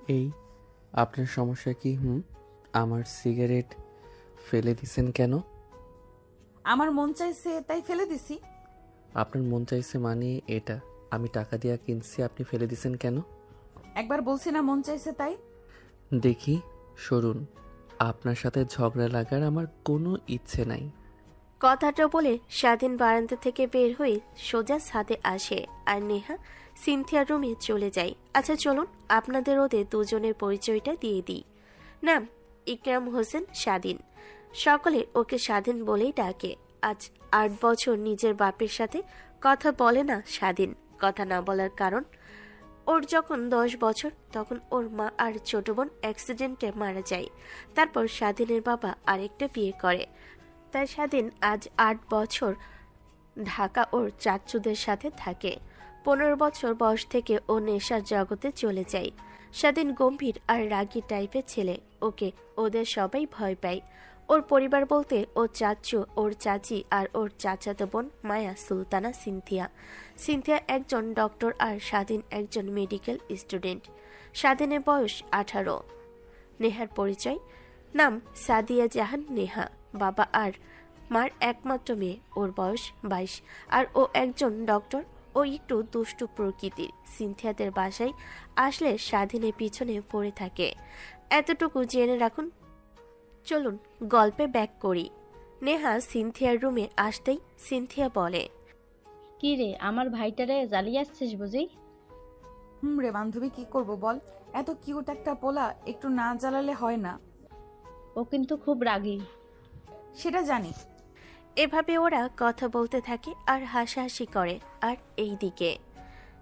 এই আপনার সমস্যা কি? আমার সিগারেট ফেলে দিছেন কেন? আমার মন চাইছে তাই ফেলে দিছি। আপনার মন চাইছে মানে এটা আমি টাকা দিয়া কিনছি, আপনি ফেলে দিছেন কেন? একবার বলছি না মন চাইছে তাই। দেখি, সরুন। আপনার সাথে ঝগড়া লাগার আমার কোনো ইচ্ছে নাই। কথাটা বলে স্বাধীন বারান্দা থেকে বের হয়ে সোজা ছাদে আসে আর নেহা সিনথিয়ার রুমে চলে যায়। আচ্ছা চলুন আপনাদের ওদের দুজনের পরিচয়টা দিয়ে দিই। নাম ইকরাম হোসেন স্বাধীন। সকলে ওকে স্বাধীন বলেই ডাকে। আজ ৮ বছর নিজের বাপের সাথে কথা বলে না স্বাধীন। কথা না বলার কারণ, ওর যখন ১০ বছর তখন ওর মা আর ছোট বোন অ্যাক্সিডেন্টে মারা যায়। তারপর স্বাধীনের বাবা আরেকটা বিয়ে করে। তাই স্বাধীন আজ ৮ বছর ঢাকা ওর চাচ্চুদের সাথে থাকে। ১৫ বছর বয়স থেকে ও নেশার জগতে চলে যায়। স্বাধীন গম্ভীর আর রাগী টাইপের ছেলে। ওকে ওদের সবাই ভয় পায়। ওর পরিবার বলতে ওর চাচ্চু, ওর চাচি আর ওর চাচাতো বোন মায়া, সুলতানা, সিনথিয়া। সিনথিয়া একজন ডক্টর আর স্বাধীন একজন মেডিকেল স্টুডেন্ট। স্বাধীনের বয়স ১৮। নেহার পরিচয়, নাম সাদিয়া জাহান নেহা। বাবা আর মার একমাত্র মেয়ে। ওর বয়স ২২ আর ও একজন ডক্টর। ও একটু দুষ্টু প্রকৃতির। সিনথিয়াদের বাসায় আসলে স্বাধীনের পিছনে পড়ে থাকে। এতটুকু জেনে রাখুন। চলুন গল্পে ব্যাক করি। নেহা সিনথিয়ার রুমে আসতেই সিনথিয়া বলে, কি রে, আমার ভাইটারে জ্বালিয়ে আসছিস বুঝি? রে বান্ধবী, কি করব বল। এত কিউট একটা পোলা একটু না জ্বালালে হয় না। ও কিন্তু খুব রাগী। সেটা জানি। এভাবে ওরা কথা বলতে থাকে আর হাসাহাসি করে। আর এই দিকে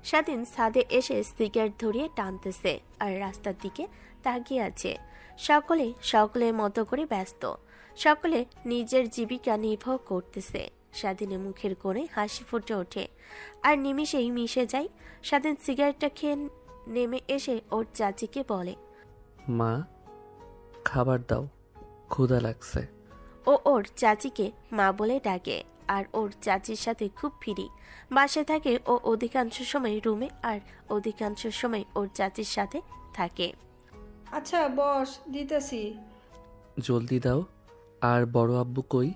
স্বাধীন ছাদে এসে সিগারেট ধরিয়ে টানতেছে আর রাস্তার দিকে তাকিয়ে আছে। সকলের মতো করে ব্যস্ত। সকলে নিজের জীবিকা নির্বাহ করতেছে। স্বাধীনের মুখের কোণে হাসি ফুটে ওঠে আর নিমিষেই মিশে যায়। স্বাধীন সিগারেটটা খেয়ে নেমে এসে ওর চাচিকে বলে, মা, খাবার দাও, ক্ষুধা লাগছে। ও ওর চাচিকে মা বলে ডাকে আর ওর চাচির সাথে খুব ফ্রি। বাসায় থাকে ও অধিকাংশ সময় রুমে আর অধিকাংশ সময় ওর চাচির সাথে থাকে। আচ্ছা বস, দিতেছি। জলদি দাও। আর বড় আব্বু কই?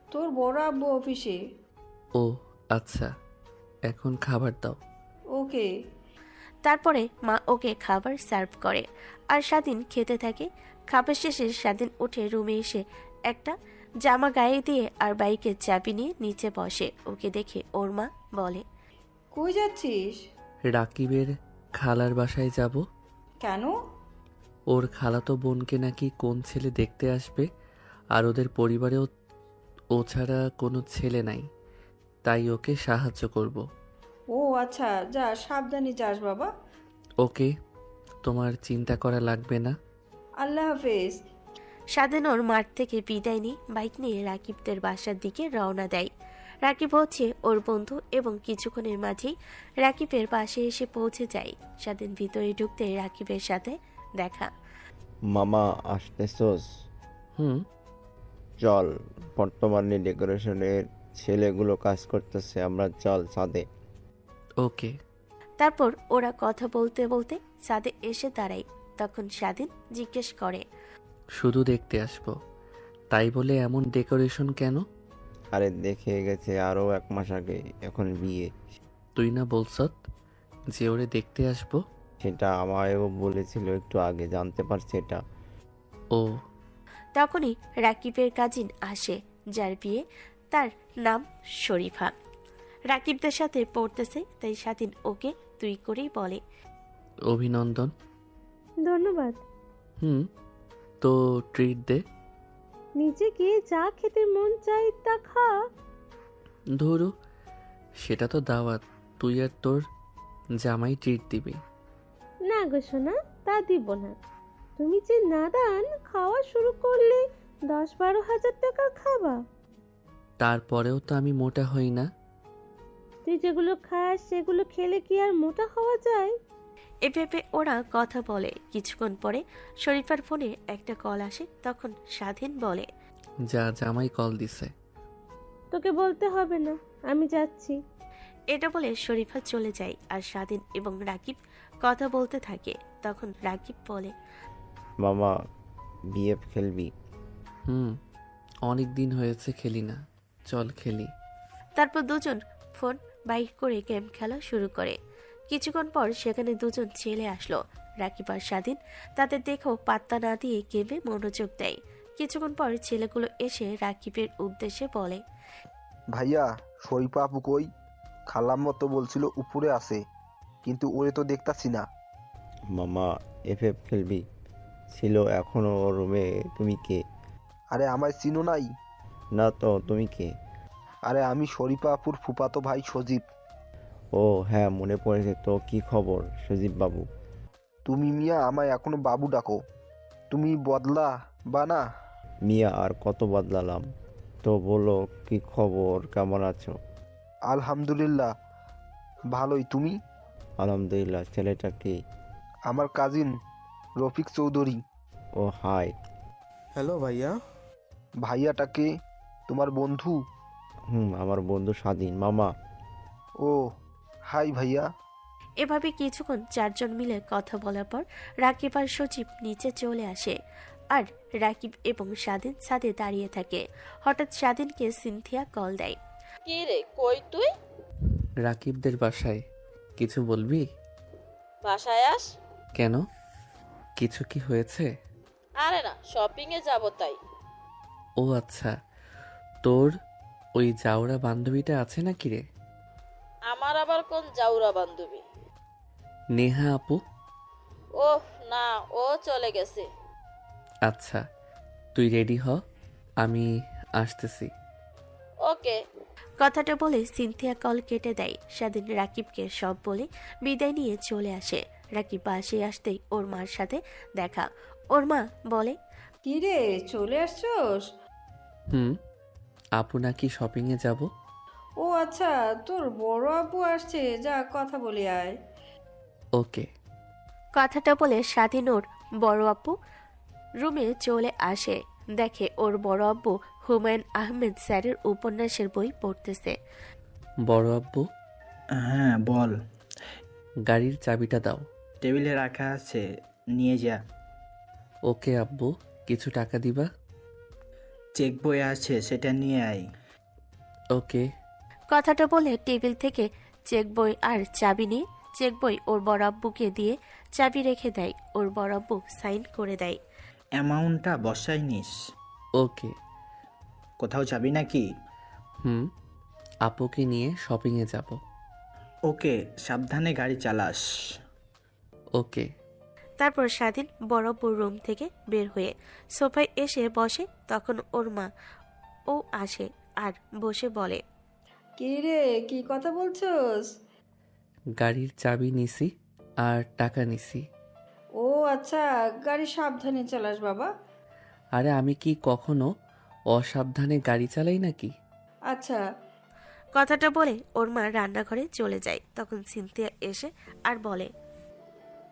তোর বড় আব্বু অফিসে। ও আচ্ছা, এখন খাবার দাও। ওকে। তারপরে মা ওকে খাবার সার্ভ করে আর স্বাধীন খেতে থাকে। খাবার শেষে স্বাধীন উঠে রুমে এসে একটা জামা গায়ে দিয়ে আর বাইকের চাবি নিয়ে নিচে বসে। ওকে দেখে ওর মা বলে, কই যাচ্ছিস? রাকিবের খালার বাসায় যাব। কেন? ওর খালাতো বোনকে নাকি কোন ছেলে দেখতে আসবে, আর ওদের পরিবারেও ও ছাড়া কোনো ছেলে নাই, তাই ওকে সাহায্য করব। ও আচ্ছা, যা সাবধানে যাস বাবা। ওকে, তোমার চিন্তা করা লাগবে না। আল্লাহ হাফেজ। স্বাধীন ওর মাঠ থেকে বিদায় নিয়ে বাইক নিয়ে রাকিবদের বাসার দিকে রওনা দেয়। রাকিব হচ্ছে ওর বন্ধু এবং কিছুক্ষণের মাঝেই রাকিবের পাশে এসে পৌঁছে যায়। স্বাধীন ভিতরে ঢুকতে রাকিবের সাথে দেখা। মামা আসতেছস? হুম। চল, বর্তমানে ডেকোরেশনের ছেলেগুলো কাজ করতেছে, আমরা চল ছাদে। ওকে। তারপর ওরা কথা বলতে বলতে ছাদে এসে দাঁড়ায়। তখন স্বাধীন জিজ্ঞেস করে, শুধু দেখতে আসবো তাই বলে এমন ডেকোরেশন কেন? আরে দেখে গেছে আরো 1 মাস আগে, এখন বিয়ে। তুই না বলছত যে ওরে দেখতে আসবো? সেটা আমায়ও বলেছিল একটু আগে, জানতে পারছি এটা। ও। তখনই রাকিবের কাজিন আসে, যার বিয়ে। তার নাম শরীফা। রাকিবদের সাথে পড়তেছে, তাই স্বাধীন ওকে তুই করেই বলে। অভিনন্দন। ধন্যবাদ। হুম, তো ট্রিট দে। নিচে গিয়ে যা খেতে মন চাই তা খা। ধরু, সেটা তো দাওয়াত, তুই আর তোর জামাই ট্রিট দিবি। না গো সোনা, তা দিব না। তুমি যে নাদান, খাওয়া শুরু করলে ১০-১২ হাজার টাকার খাবা। তারপরেও তো আমি মোটা হই না। তুই যেগুলো খাস সেগুলো খেলে কি আর মোটা হওয়া যায়? এভাবে ওরা কথা বলে। কিছুক্ষণ পরে শরীফার ফোনে একটা কল আসে। তখন স্বাধীন বলে, যা, জামাই কল দিছে। তোকে বলতে হবে না, আমি যাচ্ছি। এটা বলে শরীফা চলে যায় আর স্বাধীন এবং রাকিব কথা বলতে থাকে। তখন রাকিব বলে, মামা বিএফ খেলবি? হুম, অনেক দিন হয়েছে খেলি না, চল খেলি। তারপর দুজন ফোন বাইক করে গেম খেলা শুরু করে। কিছুক্ষণ পর সেখানে দুজন ছেলে আসলো। রাকিব আর স্বাধীন তাদের দেখেও পাত্তা না দিয়ে গেমে মনোযোগ দেয়। কিছুক্ষণ পর ছেলেগুলো এসে রাকিবের উদ্দেশ্যে বলে, ভাইয়া শরীফা আপু কই? খালাম্মা তো বলছিল উপরে আছে, কিন্তু ওরে তো দেখতাছি না। মামা এফএফ খেলবি? ছিল, এখনো রুমে। তুমি কে? আরে আমায় চিনো নাই? না তো, তুমি কে? আরে আমি শরীফা আপুর ফুফাতো ভাই সজীব। ও হ্যাঁ, মনে পড়েছে। তো কি খবর সজীব বাবু? তুমি মিয়া আমায় এখনো বাবু ডাকো, তুমি বদলা বা না? মিয়া আর কত বদলালাম? তো বলো কি খবর, কেমন আছো? আলহামদুলিল্লাহ ভালোই, তুমি? আলহামদুলিল্লাহ। ছেলেটা কি? আমার কাজিন রফিক চৌধুরী। ও হাই। হ্যালো ভাইয়া। ভাইয়াটাকে তোমার বন্ধু? আমার বন্ধু স্বাধীন। মামা। ও হাই ভাইয়া। এভাবে কিছুক্ষণ চারজন মিলে কথা বলার পর রাকিব আর সজীব নিচে চলে আসে। আর রাকিব এবং স্বাধীন ছাদে দাঁড়িয়ে থাকে। হঠাৎ স্বাধীনকে সিনথিয়া কল দেয়। কি রে, কই তুই? রাকিবদের বাসায়। কিছু বলবি? বাসায় আস। কেন, কিছু কি হয়েছে? আরে না, শপিং এ যাব তাই। ও আচ্ছা, তোর ওই জাউরা বান্ধবীটা আছে নাকি রে? আমার আবার কোন জাউরা বান্ধবী? নেহা আপু। ওহ না, ও চলে গেছে। আচ্ছা, তুই রেডি হ, আমি আসতেছি। ওকে। কথাটা বলে সিনথিয়া কল কেটে দেয়। স্বাধীন রাকিবকে সব বলে বিদায় নিয়ে চলে আসে। রাকিব বাসে আসতেই ওর মার সাথে দেখা। ওর মা বলে, কি রে, চলে আসছোস? হুম, আপু নাকি শপিংয়ে যাব। ও আচ্ছা, তোর বড় আপু আসছে, যা কথা বলি আয়। ওকে। কথাটা বলে স্বাধীন ওর বড় আপু রুমে চলে আসে। দেখে ওর বড় আব্বু হুমায়ুন আহমেদ স্যারের উপন্যাসের বই পড়তেছে। বড় আব্বু, হ্যাঁ বল। গাড়ির চাবিটা দাও। টেবিলে রাখা আছে, নিয়ে যা। ওকে আব্বু, কিছু টাকা দিবা? চেক বই আছে, সেটা নিয়ে আয়। ওকে। কথাটা বলে টেবিল থেকে চেক বই আর চাবি নিয়ে চেক বই ওর বড় আব্বুকে দিয়ে চাবি রেখে দেয়। ওর বড় আব্বু সাইন করে দেয়। অ্যামাউন্টটা বসাই নিস। ওকে। কোথাও যাবি নাকি? হুম, আপুকে নিয়ে শপিংয়ে যাব। ওকে, সাবধানে গাড়ি চালাস। ওকে। তারপর স্বাধীন বড় আব্বুর রুম থেকে বের হয়ে সোফায় এসে বসে। তখন ওর মা ও আসে আর বসে বলে, কি রে, কি কথা বলছোস? গাড়ির চাবি নিছি আর টাকা নিছি। ও আচ্ছা, গাড়ি সাবধানে চালাস বাবা। আরে আমি কি কখনো অসাবধানে গাড়ি চালাই নাকি? আচ্ছা। কথাটা বলে ওর মা রান্নাঘরে চলে যায়। তখন সিনথিয়া এসে আর বলে,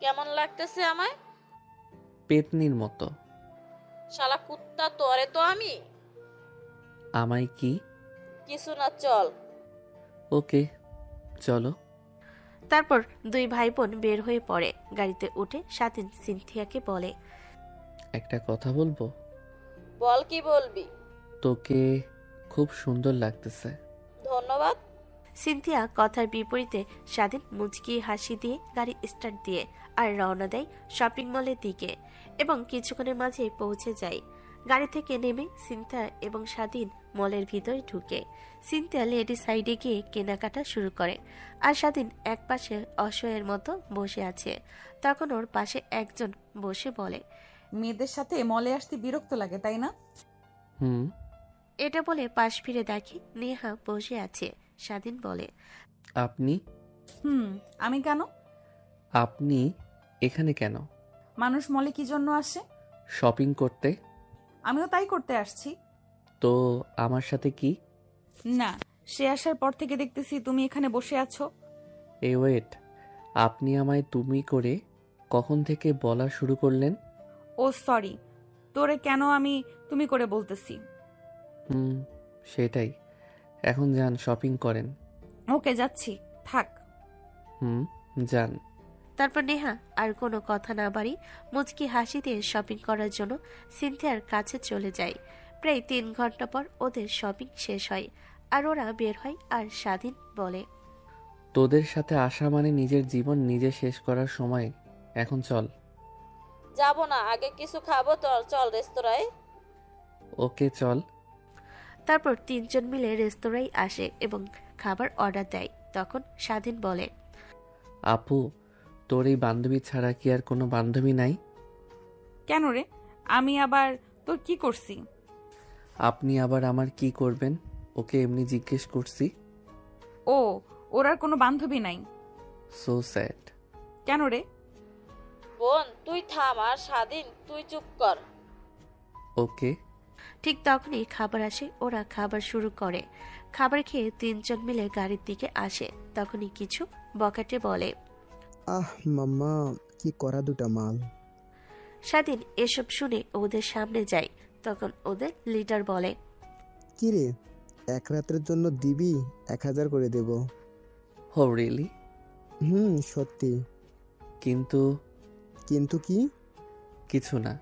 কেমন লাগতেছে আমায়? পেতনির মতো। শালা কুত্তা, তোরে তো আমি। আমায় কি? কিছু না, চল। ওকে, চলো। তারপর দুই ভাই বোন বের হয়ে পড়ে। গাড়িতে উঠে স্বাধীন সিনথিয়াকে বলে, একটা কথা বলবো? বল, কি বলবি? তোকে খুব সুন্দর লাগতেছে। ধন্যবাদ। সিনথিয়া কথার বিপরীতে স্বাধীন মুচকি হাসি দিয়ে গাড়ি স্টার্ট দিয়ে আর রওনা দেয় শপিং মলের দিকে এবং কিছুক্ষণের মাঝে পৌঁছে যায়। গাড়ি থেকে নেমে সিনথিয়া এবং স্বাধীন মলের ভিতরে ঢুকে। সিনথিয়া লেডি সাইডে গিয়ে কেনাকাটা শুরু করে আর স্বাধীন এক পাশে অসহায়ের মতো বসে আছে। তখন ওর পাশে একজন বসে বলে, মেয়েদের সাথে মলে আসতে বিরক্ত লাগে, তাই না? হুম। এটা বলে পাশ ফিরে দেখে নেহা বসে আছে। স্বাধীন বলে, আপনি? আমি কেন? আপনি এখানে কেন? মানুষ মলে কি জন্য আসে? শপিং করতে। আমিও তাই করতে আসছি। তো আমার সাথে কি? না, সে আসার পর থেকে দেখতেছি তুমি এখানে বসে আছো। ওয়েট, আপনি আমায় তুমি করে কখন থেকে বলা শুরু করলেন? ও সরি, তোরে কেন আমি তুমি করে বলতেছি। সেটাই। এখন যান, শপিং করেন। ওকে, যাচ্ছি, থাক। যান। তারপর নেহা আর কোনো কথা না বাড়ি মুচকি হাসি দিয়ে শপিং করার জন্য সিনথিয়ার কাছে চলে যায়। প্রায় 3 ঘন্টা পর ওদের শপিং শেষ হয় আর ওরা বের হয়। আর স্বাধীন বলে, তোদের সাথে আসা মানে নিজের জীবন নিজে শেষ করার সময়। এখন চল। যাব না, আগে কিছু খাবো তো, চল রেস্তোরাঁয়। ওকে চল। তারপর 3 জন মিলে রেস্তোরাঁয় আসে এবং খাবার অর্ডার দেয়। তখন স্বাধীন বলে, আপু, তোর এই বান্ধবী ছাড়া কি আর কোনো বান্ধবী নাই? কেন রে? আমি আবার তোর কি করছি? আপনি আবার আমার কি করবেন? ওকে এমনি জিজ্ঞেস করছি। ও, ওর আর কোনো বান্ধবী নাই? So sad. কেন রে? বোন তুই থাম, আর স্বাধীন তুই চুপ কর। ওকে। ঠিক তখনই খাবার আসে। ওরা খাবার শুরু করে। খাবার খেয়ে 3 জন মিলে গাড়ির দিকে আসে। তখনই কিছু বকাটে বলে, আহ মাম্মা, কি করা দুটা মাল। স্বাধীন এসব শুনে ওদের সামনে যায়। তখন ওদের লিডার বলে, কি রে, 1 রাতের জন্য দিবি? 1000 করে দেব। হো রিয়েলি? সত্যি। কিন্তু কিন্তু কি? কিছু না।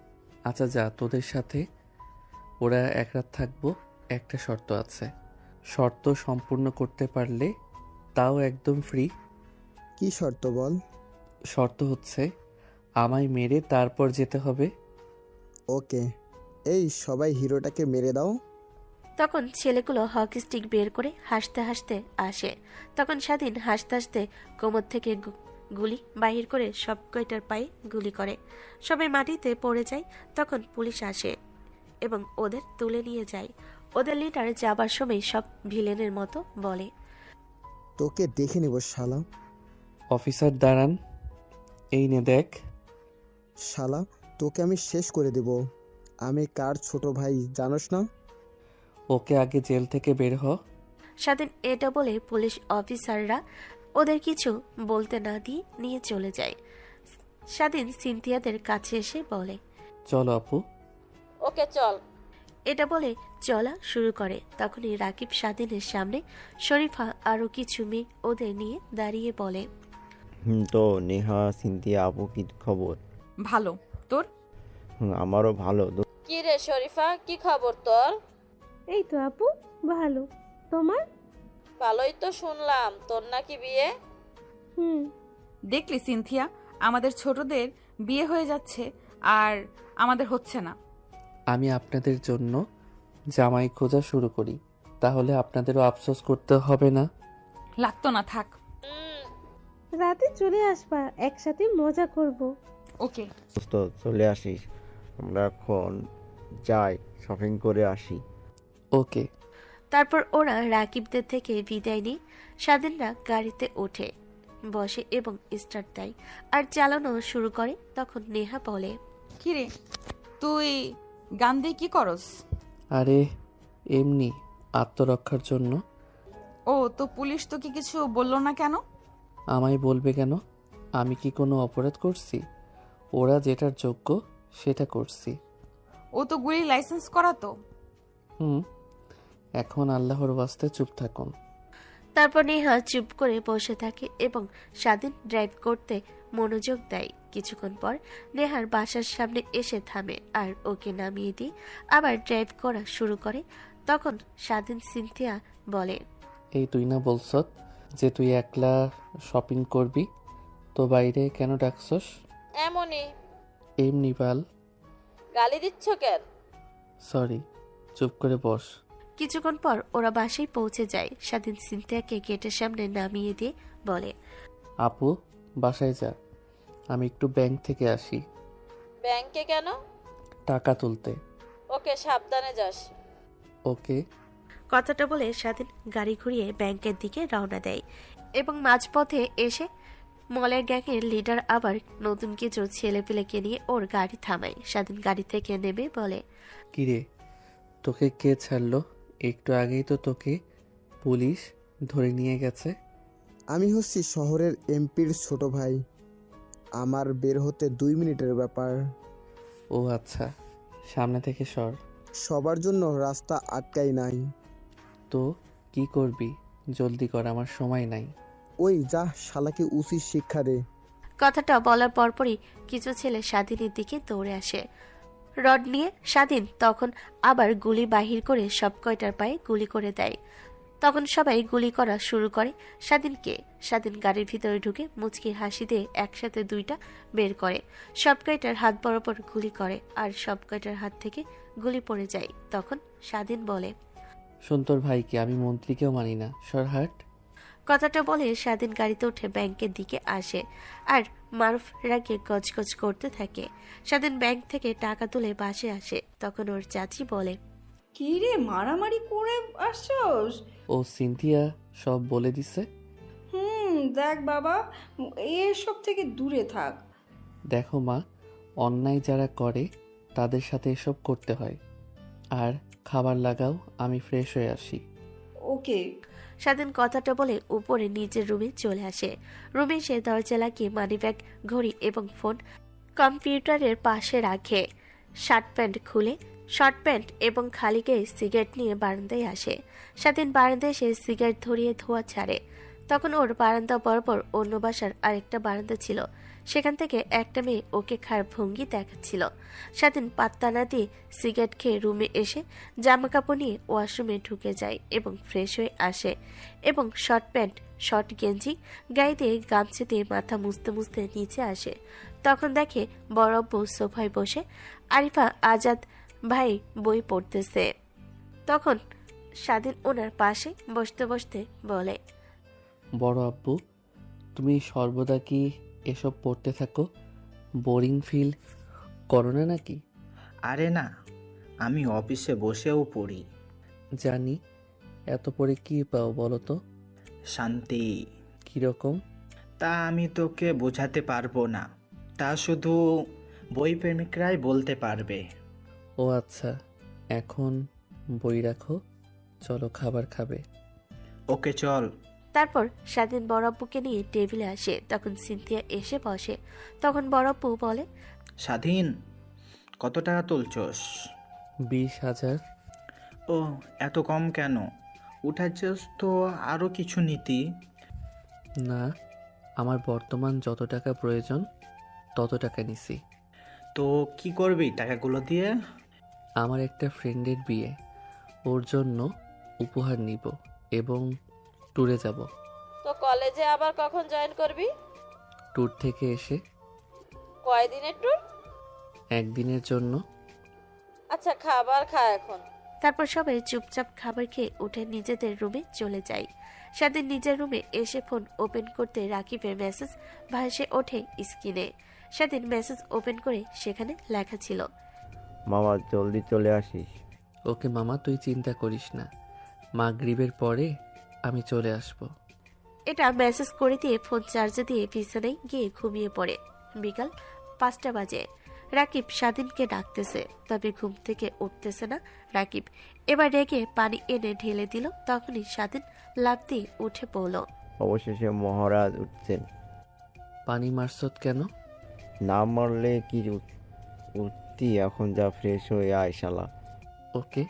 আচ্ছা যা, তোদের সাথে ওরা 1 রাত থাকবো। একটা শর্ত আছে। শর্ত সম্পূর্ণ করতে পারলে তাও একদম ফ্রি। কি শর্ত বল? শর্ত হচ্ছে আমায় মেরে তারপর যেতে হবে। ওকে, এই সবাই হিরোটাকে মেরে দাও। তখন ছেলেগুলো হকি স্টিক বের করে হাসতে হাসতে আসে। তখন স্বাধীন হাসতে হাসতে কোমর থেকে গুলি বাহির করে সব কয়টার পায়ে গুলি করে। সবাই মাটিতে পড়ে যায়। তখন পুলিশ আসে এবং ওদের তুলে নিয়ে যায়। ওদের লিডার যাবার সময় সব ভিলেনের মতো বলে, তোকে দেখে নেব শালা। অফিসার দাঁড়ান, এই নে দেখ। শালা, তোকে আমি শেষ করে দেব। আমি কার ছোট ভাই জানোস না? ওকে আগে জেল থেকে বের হ। স্বাধীন এটা বলে পুলিশ অফিসাররা ওদের কিছু বলতে না দিয়ে নিয়ে চলে যায়। স্বাধীন সিনথিয়াদের কাছে এসে বলে, চলো আপু। ওকে চল। এটা বলে চলা শুরু করে। তখনই রাকিব স্বাধীনের সামনে শরীফা আরো কিছু মেয়ে ওদের নিয়ে দাঁড়িয়ে বলে, তো নেহা, সিনথিয়া আপু কি খবর? ভালো। তোর? আমারও ভালো। কি রে শরীফা, কি খবর তোর? এই তো আপু, ভালো। তোমার? ভালোই তো শুনলাম, তোর নাকি বিয়ে? দেখলি সিনথিয়া, আমাদের ছোটদের বিয়ে হয়ে যাচ্ছে আর আমাদের হচ্ছে না। আমি আপনাদের জন্য জামাই খোঁজা শুরু করি, তাহলে আপনাদেরও আফসোস করতে হবে না। লাগতো না, থাক। রাতে চলে আসবা, একসাথে মজা করব। ওকে। দোস্ত চলে আসিস, আমরা এখন যাই, শপিং করে আসি। ওকে। তারপর ওরা রাকিবদের থেকে বিদায় নিয়ে স্বাধীনরা গাড়িতে ওঠে, বসে এবং স্টার্ট দেয় আর চালানো শুরু করে। তখন নেহা বলে, কিরে, তুই গান দিয়ে কি করস? আরে এমনি আত্মরক্ষার জন্য। ও তো, পুলিশ তোকে কিছু বললো না কেন? আমায় বলবে কেন? আমি কি কোনো অপরাধ করছি? ওরা যেটার যোগ্য সেটা করছি। ও তো গুলির লাইসেন্স করা তো। এখন আল্লাহর ওয়াস্তে চুপ থাকুন। তারপর নেহা চুপ করে বসে থাকে এবং স্বাধীন ড্রাইভ করতে মনোযোগ দেয়। কিছুক্ষণ পর নেহার বাসার সামনে এসে থামে আর ওকে নামিয়ে দিয়ে আবার ড্রাইভ করা শুরু করে। তখন স্বাধীন সিনথিয়া বলে, এই তুই না বলছ যে তুই একলা শপিং করবি, তো বাইরে কেন ডাকছস? এমনই। এমনি বাল। গালি দিচ্ছ কেন? সরি, চুপ করে বস। কিছুক্ষণ পর ওরা বাসায় পৌঁছে যায়। স্বাধীন সিনথিয়াকে গেটের সামনে নামিয়ে দিয়ে বলে, আপু বাসায় যা, আমি একটু ব্যাংক থেকে আসি। ব্যাংকে কেন? টাকা তুলতে। ওকে, সাবধানে যাস। ওকে। কথাটা বলে স্বাধীন গাড়ি ঘুরিয়ে ব্যাংকের দিকে রওনা দেয় এবং মাঝপথে এসে মলের গ্যাংয়ের লিডার আবার নতুন কিছু ছেলেপেলেকে নিয়ে ওর গাড়ি থামায়। স্বাধীন গাড়ি থেকে নেমে বলে, কিরে, তোকে কে ছাড়লো? একটু আগেই তো তোকে পুলিশ ধরে নিয়ে গেছে। আমি হচ্ছি শহরের এমপির ছোট ভাই। আমার বের হতে 2 মিনিটের ব্যাপার। ও আচ্ছা, সামনে থেকে সর। সবার জন্য রাস্তা আটকাই নাই। তো কি করবি? জলদি কর, আমার সময় নাই। ওই যা, শালাকে উচিত শিক্ষা দে। কথাটা বলার পরপরই কিছু ছেলে স্বাধীনের দিকে দৌড়ে আসে রড নিয়ে। স্বাধীন তখন আবার গুলি বাহির করে সব কয়টার পায়ে গুলি করে দেয়। তখন সবাই গুলি করা শুরু করে স্বাধীনকে। স্বাধীন গাড়ির ভিতরে ঢুকে মুচকি হাসি দিয়ে একসাথে দুইটা বের করে, সব কয়টার হাত বরাবর গুলি করে, আর সব কয়টার হাত থেকে গুলি পড়ে যায়। তখন স্বাধীন বলে, শোন, তোর ভাইকে আমি মন্ত্রীকেও মানি না, সরহাট। কথাটা বলে স্বাধীন গাড়িতে উঠে ব্যাংকের দিকে আসে আর মারুফ রাগে গজগজ করতে থাকে। স্বাধীন ব্যাংক থেকে টাকা তুলে বাসে আসে। তখন ওর চাচি বলে, কি রে, মারামারি করে আসছস? ও সিনথিয়া সব বলে দিছে। দেখ বাবা, এসব থেকে দূরে থাক। দেখো মা, অন্যায় যারা করে তাদের সাথে এসব করতে হয়। আর খাবার লাগাও, আমি ফ্রেশ হয়ে আসি। ওকে। স্বাধীন কথাটা বলে উপরে নিজের রুমে চলে আসে। রুমে সে দরজা লাগিয়ে মানিব্যাগ, ঘড়ি এবং ফোন কম্পিউটারের পাশে রাখে। শার্ট প্যান্ট খুলে শর্ট প্যান্ট এবং খালি গায়ে সিগারেট নিয়ে বারান্দায় আসে। স্বাধীন বারান্দায় এসে সিগারেট ধরিয়ে ধোয়া ছাড়ে। তখন ওর বারান্দা বরাবর অন্য বাসার আরেকটা বারান্দা ছিল, সেখান থেকে একটা মেয়ে ওকে খারাপ ভঙ্গি দেখাচ্ছিল। স্বাধীন পাত্তা না দিয়ে সিগারেট খেয়ে রুমে এসে জামা কাপড় নিয়ে ওয়াশরুমে ঢুকে যায় এবং ফ্রেশ হয়ে আসে এবং শর্ট প্যান্ট, শর্ট গেঞ্জি গায়ে দিয়ে গামছা দিয়ে মাথা মুছতে মুছতে নিচে আসে। তখন দেখে বড় আব্বু সোফায় বসে আরিফা আজাদ ভাই বই পড়তেছে। তখন স্বাধীন ওনার পাশে বসতে বসতে বলে, বড় আব্বু, তুমি সর্বদা কি এসব পড়তে থাকো? বোরিং ফিল করো না নাকি? আরে না, আমি অফিসে বসেও পড়ি। জানি, এত পড়ে কি পাও বলো তো? শান্তি। কিরকম? তা আমি তোকে বোঝাতে পারবো না, তা শুধু বই প্রেমিকরাই বলতে পারবে। ও আচ্ছা, এখন বই রাখো, চলো খাবার খাবে। ওকে চল। তারপর স্বাধীন বড়াব্বুকে নিয়ে টেবিলে আসে। তখন সিনথিয়া এসে বসে। তখন বড়াব্বু বলে, স্বাধীন, কত টাকা তুলছস? 20,000। ও, এত কম কেন? উঠাচ্ছস তো আরো কিছু নীতি। না, আমার বর্তমান যত টাকা প্রয়োজন তত টাকা নিছি। তো কি করবি টাকাগুলো দিয়ে? আমার একটা ফ্রেন্ডের বিয়ে, ওর জন্য উপহার নিব এবং ট্যুরে যাব। তো কলেজে আবার কখন জয়েন করবি? ট্যুর থেকে এসে। কয়দিনের ট্যুর? একদিনের জন্য। আচ্ছা, খাবার খা এখন। তারপর সবাই চুপচাপ খাবার খেয়ে উঠে নিজেদের রুমে চলে যায়। স্বাধীন নিজের রুমে এসে ফোন ওপেন করতে রাকিবের মেসেজ ভাসে ওঠে স্ক্রিনে। স্বাধীন মেসেজ ওপেন করে সেখানে লেখা ছিল, মামা জলদি চলে আসিস। ওকে মামা, তুই চিন্তা করিস না, মাগরিবের পরে আমি চলে আসব। এটা মেসেজ করে দিয়ে ফোন চার্জে দিয়ে বিছানায় গিয়ে ঘুমিয়ে পড়ে। বিকাল 5টা বাজে। রাকিব স্বাধীনকে ডাকতেছে, তবে ঘুম থেকে উঠতেছে না রাকিব। এবার রেগে পানি এনে ঢেলে দিল। তখনই স্বাধীন লাফ দিয়ে উঠে পড়ল। অবশেষে মহারাজ উঠছেন। পানি মারছত কেন? না মারলে কি উঠতি? এখন যা, ফ্রেশ হয়ে আয় শালা। ওকে।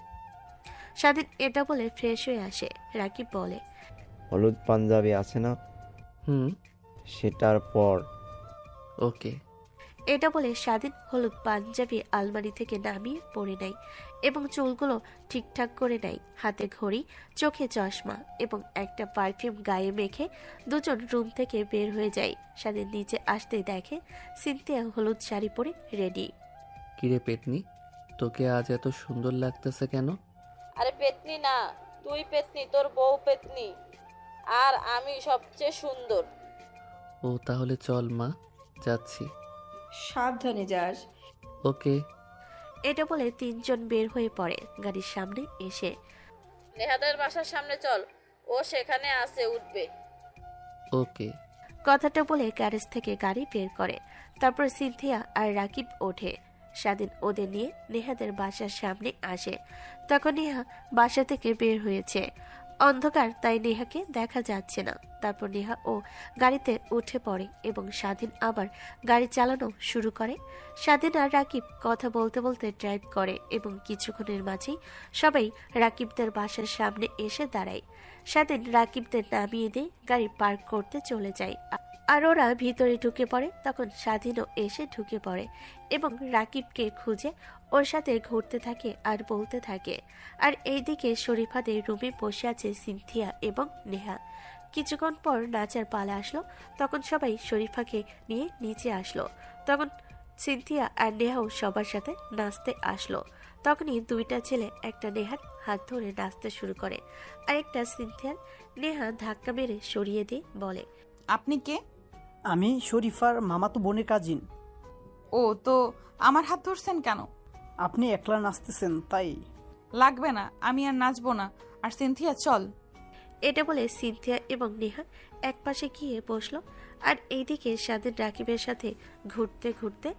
স্বাধীন এটা বলে ফ্রেশ হয়ে আসে। রাকিব বলে, হলুদ পাঞ্জাবি আছে না? সেটার পর। ওকে। এটা বলে স্বাধীন হলুদ পাঞ্জাবি আলমারি থেকে নামিয়ে পরে নেয় এবং চুলগুলো ঠিকঠাক করে নেয়। হাতে ঘড়ি, চোখে চশমা এবং একটা পারফিউম গায়ে মেখে দুজন রুম থেকে বের হয়ে যায়। স্বাধীন নিচে আসতে দেখে সিনথিয়া হলুদ শাড়ি পরে রেডি। কিরে পেতনি, তোকে আজ এত সুন্দর লাগতেছে কেন? আরে পেতনি না, তুই পেতনি, তোর বউ পেতনি, আর আমি সবচেয়ে সুন্দর। ও তাহলে চল মা, যাচ্ছি। সাবধানে যাস। ওকে। এটা বলে তিনজন বের হয়ে পড়ে গাড়ির সামনে এসে। নেহাদের বাসার সামনে চল, ও সেখানে আছে, উঠবে। ওকে। কথাটা বলে গ্যারেজ থেকে গাড়ি বের করে। তারপর সিনথিয়া আর রাকিব ওঠে। স্বাধীন ওদের নিয়ে নেহাদের বাসার সামনে আসে। তখন নেহা বাসা থেকে বের হয়েছে। অন্ধকার, তাই নেহাকে দেখা যাচ্ছে না। তারপর নেহা ও গাড়িতে উঠে পড়ে এবং স্বাধীন আবার গাড়ি চালানো শুরু করে। স্বাধীন আর রাকিব কথা বলতে বলতে ড্রাইভ করে এবং কিছুক্ষণের মাঝেই সবাই রাকিবদের বাসার সামনে এসে দাঁড়ায়। স্বাধীন রাকিবদের নামিয়ে দিয়ে গাড়ি পার্ক করতে চলে যায়। আর ওরা ভিতরে ঢুকে পড়ে। তখন স্বাধীনও এসে ঢুকে পড়ে এবং রাকিবকে খুঁজে ওর সাথে ঘুরতে থাকে আর বলতে থাকে। আর এইদিকে শরীফাদের রুমে বসে আছে সিনথিয়া এবং নেহা। কিছুক্ষণ পর নাচার পালা আসলো। তখন সবাই শরীফাকে নিয়ে নিচে আসলো। তখন সিনথিয়া আর নেহাও সবার সাথে নাচতে আসলো। তখনই দুইটা ছেলে একটা নেহার হাত ধরে নাচতে শুরু করে আর একটা সিনথিয়ার। নেহা ধাক্কা মেরে সরিয়ে দিয়ে বলে, আপনি কে? আমি শরীফার মামাতো বোনের কাজিন। ও তো আমার হাত ধরছেন কেন? আপনি একলা নাচতেছেন তাই। লাগবে না, আমি আর নাচবো না। আর সিনথিয়া চল। এটা বলে সিনথিয়া এবং নেহা এক পাশে গিয়ে বসলো। আর এইদিকে স্বাধীন রাকিবের সাথে ঘুরতে ঘুরতে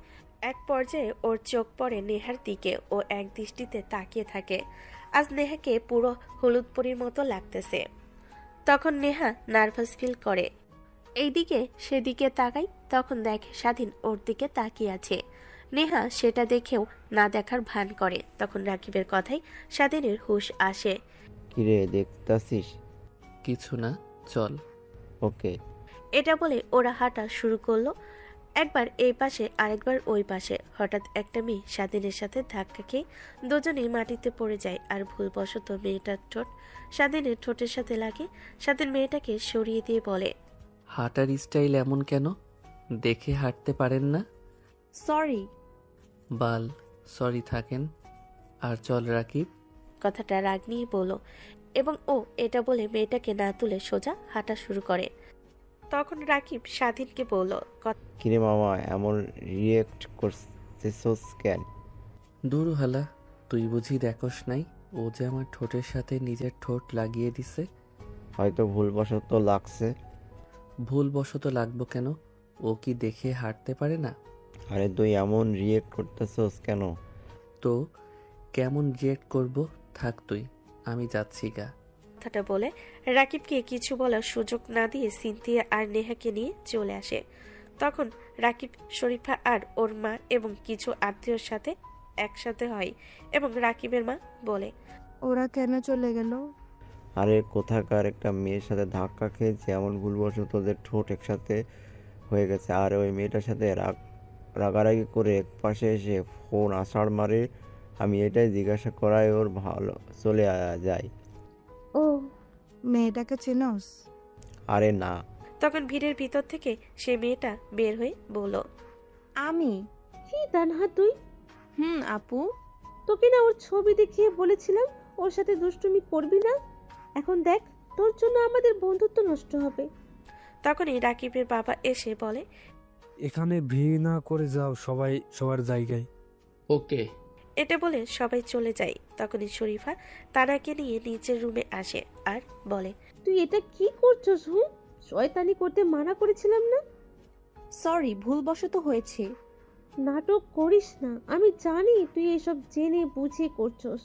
এক পর্যায়ে ওর চোখ পড়ে নেহার দিকে। ও এক দৃষ্টিতে তাকিয়ে থাকে। আজ নেহাকে পুরো হলুদ পরীর মতো লাগতেছে। তখন নেহা নার্ভাস ফিল করে। এইদিকে সেদিকে তাকাই, তখন দেখে স্বাধীন ওর দিকে তাকিয়ে আছে। নেহা সেটা দেখেও না দেখার ভান করে। তখন রাকিবের কথাই স্বাধীনের হুঁশ আসে। কিরে দেখতাছিস? কিছু না, চল। ওকে। এটা বলে ওরা হাঁটা শুরু করলো, একবার এই পাশে আরেকবার ওই পাশে। হঠাৎ একটা মেয়ে স্বাধীনের সাথে ধাক্কা খেয়ে দুজনেই মাটিতে পড়ে যায়। আর ভুলবশত মেয়েটার ঠোঁট স্বাধীনের ঠোঁটের সাথে লাগে। স্বাধীন মেয়েটাকে সরিয়ে দিয়ে বলে, হাঁটার স্টাইল এমন কেন? দেখে হাঁটতে পারেন না? সরি। বাল, সরি থাকেন। আর চল রাকিব। কথাটা রাগ নিয়ে বলো এবং ও এটা বলে মেয়েটাকে না তুলে সোজা হাঁটা শুরু করে। তখন রাকিব স্বাধীনকে বলল, কিরে মামা এমন রিয়েক্ট করতেছস কেন? দূর হালা, তুই বুঝি দেখোস নাই ও যে আমার ঠোঁটের সাথে নিজের ঠোঁট লাগিয়ে দিছে? হয়তো ভুলবশত লাগছে। ভুলবশত লাগবো কেন? ও কি দেখে হাঁটতে পারে না? আরে তুই এমন রিয়েক্ট করতেছস কেন? তো কেমন রিয়েক্ট করব? থাক তুই, আমি যাচ্ছি গা। কথাটা বলে রাকিবকে কিছু বলার সুযোগ না দিয়ে সিনথিয়া আর নেহাকে নিয়ে চলে আসে। তখন রাকিব শরীফা আর ওর মা এবং কিছু আত্মীয়র সাথে একসাথে হয় এবং রাকিবের মা বলে, ওরা কেন চলে গেল? আরে কোথাকার একটা মেয়ের সাথে ধাক্কা খেয়েছে, এমন ভুলবশত ওদের ঠোঁট একসাথে হয়ে গেছে। আর ওই মেয়েটার সাথে রাগারাগি করে এক পাশে এসে ফোন আছাড় মারে। আমি এটাই জিজ্ঞাসা করায় ওর ভালো চলে যায়। ও, মেয়েটাকে চেনস? আরে না। তখন ভিড়ের ভিতর থেকে সে মেয়েটা বের হয়ে বলল, আমি। কি তানহা তুই? আপু। তোকে না ওর ছবি দেখিয়ে বলেছিলাম ওর সাথে দুষ্টুমি করবি না। এখন দেখ, তোর জন্য আমাদের বন্ধুত্ব নষ্ট হবে। তখনই রাকিবের বাবা এসে বলে, এখানে ভিড় না করে যাও, সবাই সবার জায়গায়। ওকে। এটা বলে সবাই চলে যায়। তখনই শরীফা তানাকে নিয়ে নিচের রুমে আসে আর বলে, তুই এটা কি করছস? শয়তানি করতে মানা করেছিলাম না? সরি, ভুলবশত হয়েছে। নাটক করিস না, আমি জানি তুই এসব জেনে বুঝে করছস।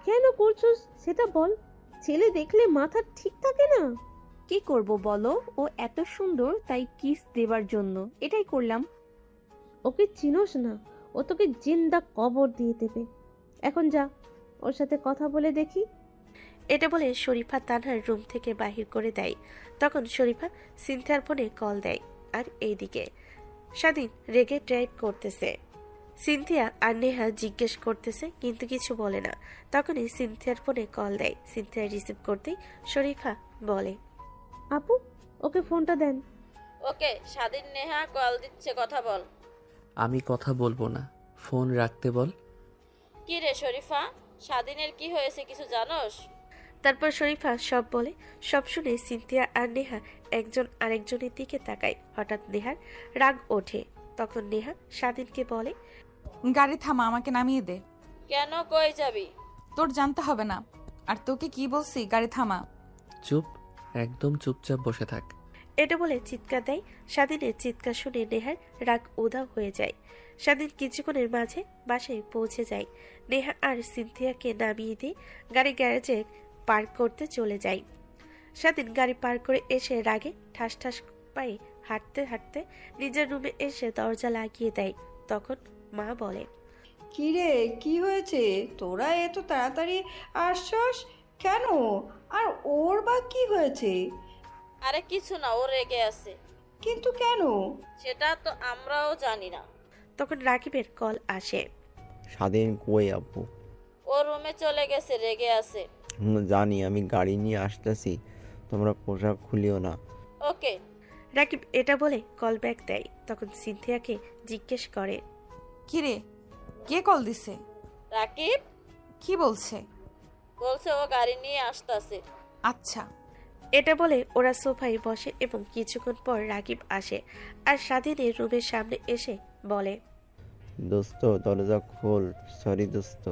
কেন করছস সেটা বল। ছেলে দেখলে মাথা ঠিক থাকে না? কি করব বলো, ও এত সুন্দর তাই কিস দেবার জন্য এটাই করলাম। ওকে চিনোস না, ও তোকে জিন্দা কবর দিয়ে দেবে। এখন যা, ওর সাথে কথা বলে দেখি। এটা বলে শরীফা তানহার রুম থেকে বাহির করে দেয়। তখন শরীফা সিনথিয়ার ফোনে কল দেয়। আর এইদিকে স্বাধীন রেগে ড্রাইভ করতেছে। সিনথিয়া আর নেহা জিজ্ঞেস করতেছে কিন্তু কিছু বলে না। তখনই সিনথিয়ার ফোনে কল দেয়। সিনথিয়া রিসিভ করতেই শরীফা বলে, আপু, ওকে ফোনটা দেন। ওকে, স্বাধীন নেহা কল দিচ্ছে, কথা বল। আমি কথা বলবো না, ফোন রাখতে বল। কি রে শরীফা, স্বাধীনের কি হয়েছে কিছু জানোস? তারপর শরীফা সব বলে। সব শুনে সিনথিয়া আর নেহা একজন আরেকজনের দিকে তাকায়। হঠাৎ নেহার রাগ ওঠে। তখন নেহা স্বাধীনকে বলে, গাড়ি থামা, আমাকে নামিয়ে দে। কেন, কই যাবি? তোর জানতে হবে না। আর তোকে কি বলছি, গাড়ি থামা। চুপ, একদম চুপচাপ বসে থাক। এটা বলে চিৎকার দেয়। স্বাধীনের চিৎকার শুনে নেহার রাগ উধাও হয়ে যায়। স্বাধীন কিছুক্ষণের মাঝে বাসায় পৌঁছে যায়। নেহা আর সিনথিয়াকে নামিয়ে দিয়ে গাড়ি গ্যারেজে পার্ক করতে চলে যায়। স্বাধীন গাড়ি পার্ক করে এসে রাগে ঠাস ঠাস পায়ে হাঁটতে হাঁটতে নিজের রুমে এসে দরজা লাগিয়ে দেয়। তখন মা বলে, কি রে, কি হয়েছে? তোরা এত তাড়াতাড়ি আসছস কেন? আর ওর বা কি হয়েছে? আরে কিছু না, ও রেগে আছে। কিন্তু কেন? সেটা তো আমরাও জানি না। তখন রাকিবের কল আসে। স্বাধীন কই আপু? ও রুমে চলে গেছে, রেগে আছে। জানি, আমি গাড়ি নিয়ে আসতেছি, তোমরা পোশাক খুলিও না। ওকে। রাকিব এটা বলে কল ব্যাক দেয়। তখন সিনথিয়াকে জিজ্ঞেস করে, কিরে, কে কল দিছে? রাকিব কি বলছে? বলছে ও গাড়ি নিয়ে আসতেছে। আচ্ছা। এটা বলে ওরা সোফায় বসে এবং কিছুক্ষণ পর রাকিব আসে আর স্বাধীনের রুমের সামনে এসে বলে, দোস্ত দরজা খোল। সরি দোস্ত।